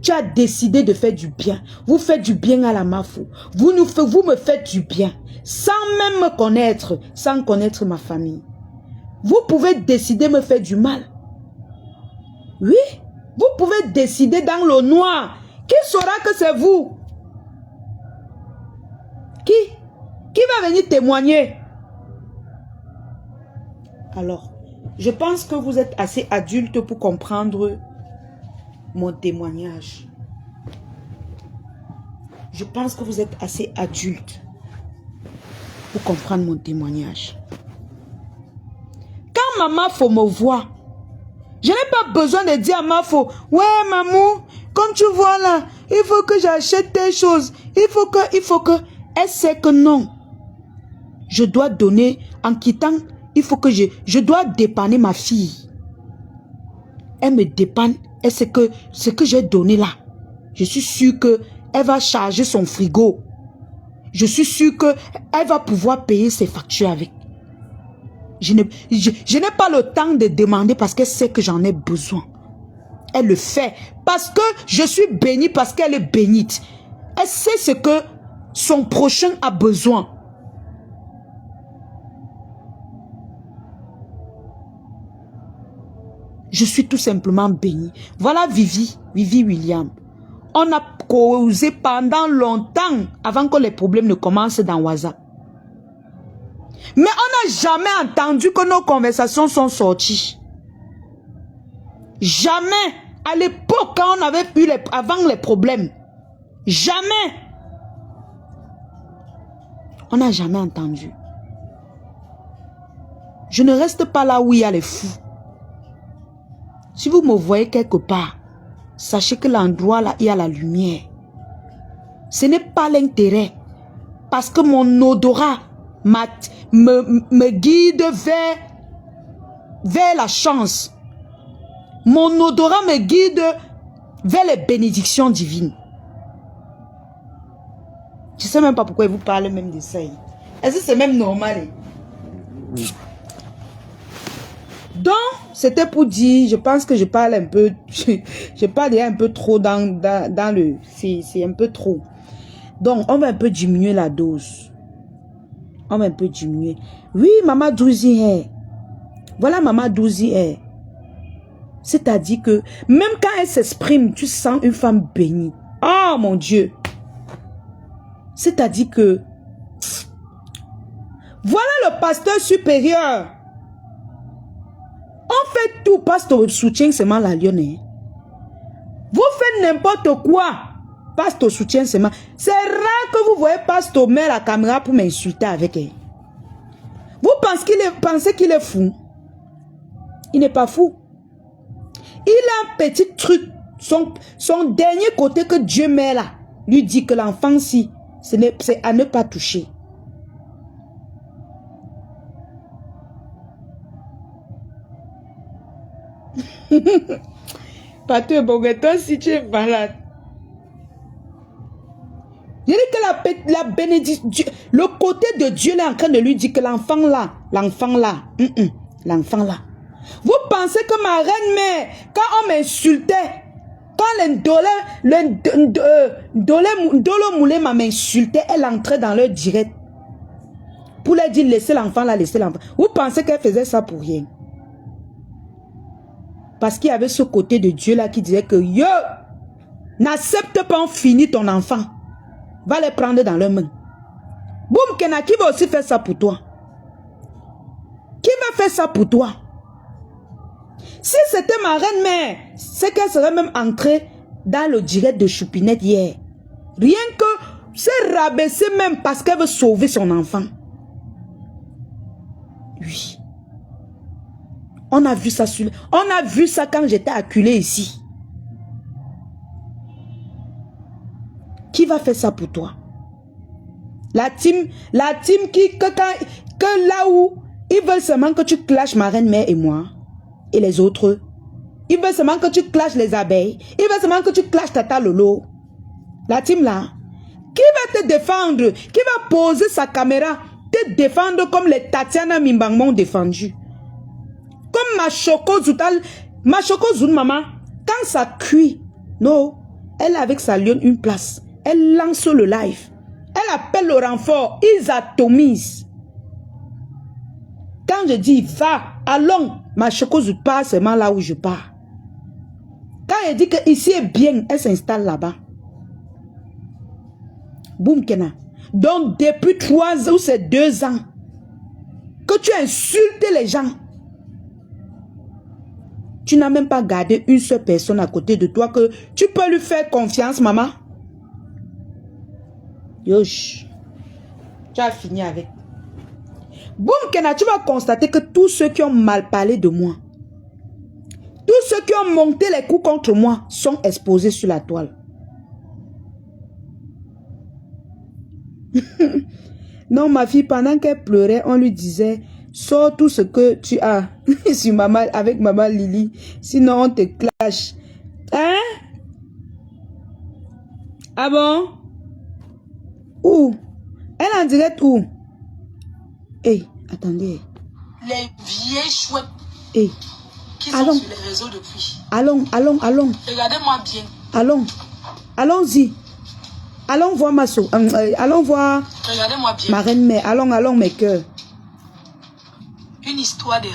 tu as décidé de faire du bien. Vous faites du bien à la Mafo. Vous me faites du bien. Sans même me connaître, sans connaître ma famille. Vous pouvez décider de me faire du mal. Oui, vous pouvez décider dans le noir. Qui saura que c'est vous? Qui va venir témoigner? Alors, je pense que vous êtes assez adulte pour comprendre mon témoignage. Je pense que vous êtes assez adulte pour comprendre mon témoignage. Quand maman faut me voir, je n'ai pas besoin de dire à ma faux, ouais maman, comme tu vois là, il faut que j'achète telle chose, il faut que, elle sait que non. Je dois donner, en quittant, il faut que je dois dépanner ma fille. Elle me dépanne, et c'est que ce que j'ai donné là, je suis sûr que elle va charger son frigo. Je suis sûr que elle va pouvoir payer ses factures avec. Je n'ai pas le temps de demander parce qu'elle sait que j'en ai besoin. Elle le fait parce que je suis bénie, parce qu'elle est bénite. Elle sait ce que son prochain a besoin. Je suis tout simplement bénie. Voilà Vivi William. On a causé pendant longtemps avant que les problèmes ne commencent dans WhatsApp. Mais on n'a jamais entendu que nos conversations sont sorties. Jamais. À l'époque, quand on avait eu avant les problèmes. Jamais. On n'a jamais entendu. Je ne reste pas là où il y a les fous. Si vous me voyez quelque part, sachez que l'endroit là, il y a la lumière. Ce n'est pas l'intérêt. Parce que mon odorat me guide vers la chance. Mon odorat me guide vers les bénédictions divines. Je ne sais même pas pourquoi il vous parle même de ça. Est-ce que c'est même normal? Donc, c'était pour dire, je pense que je parle un peu, je parle un peu trop dans le, c'est un peu trop. Donc, on va un peu diminuer la dose. On va un peu diminuer. Oui, Maman Douzi est. Voilà Maman Douzi est. C'est-à-dire que, même quand elle s'exprime, tu sens une femme bénie. Oh mon Dieu. C'est-à-dire que, voilà le pasteur supérieur. On fait tout, pasteur soutient seulement la lionne. Vous faites n'importe quoi. Pasteur soutient seulement. C'est rare que vous voyez Pasteur mettre la caméra pour m'insulter avec elle. Vous pensez qu'il est fou? Il n'est pas fou. Il a un petit truc. Son dernier côté que Dieu met là, lui dit que l'enfant, si, c'est à ne pas toucher. Pasteur Bogueton, si tu es malade. Je dis que la bénédiction, le côté de Dieu là est en train de lui dire que l'enfant là, l'enfant là. Vous pensez que ma reine-mère, quand on m'insultait, quand Ndolo Moulema m'insultait, elle entrait dans leur direct pour leur dire laissez l'enfant là, laissez l'enfant. Vous pensez qu'elle faisait ça pour rien? Parce qu'il y avait ce côté de Dieu là qui disait que yo, n'accepte pas, on finit ton enfant. Va les prendre dans leurs mains. Boum, Kena, qui va aussi faire ça pour toi? Qui va faire ça pour toi? Si c'était ma reine-mère, c'est qu'elle serait même entrée dans le direct de Choupinette hier. Rien que se rabaisser même parce qu'elle veut sauver son enfant. Oui. On a vu ça quand j'étais acculée ici. Qui va faire ça pour toi? La team que là où ils veulent seulement que tu clashes ma reine-mère et moi et les autres. Ils veulent seulement que tu clashes les abeilles. Ils veulent seulement que tu clashes Tata Lolo. La team là, qui va te défendre? Qui va poser sa caméra, te défendre comme les Tatiana Mimbang m'ont défendu? Comme Machoko Zoun, maman, quand ça cuit, non, elle avec sa lionne une place. Elle lance le live. Elle appelle le renfort. Ils atomisent. Quand je dis va, allons, Machoko Zoun part seulement là où je pars. Quand elle dit que ici est bien, elle s'installe là-bas. Boum Kena. Donc depuis 3 ou c'est 2 ans que tu insultes les gens. Tu n'as même pas gardé une seule personne à côté de toi que tu peux lui faire confiance, maman. Yosh. Tu as fini avec. Boum, Kena, tu vas constater que tous ceux qui ont mal parlé de moi, tous ceux qui ont monté les coups contre moi sont exposés sur la toile. Non, ma fille, pendant qu'elle pleurait, on lui disait... Sors tout ce que tu as sur maman, avec maman Lily. Sinon, on te clash. Hein? Ah bon? Où? Elle en direct où? Hey, attendez. Les vieilles chouettes qui allons. sont sur les réseaux depuis. Allons. Regardez-moi bien. Allons-y. Allons voir ma soeur. Allons voir Regardez-moi bien. ma reine-mère. Allons, mes cœurs. Une histoire de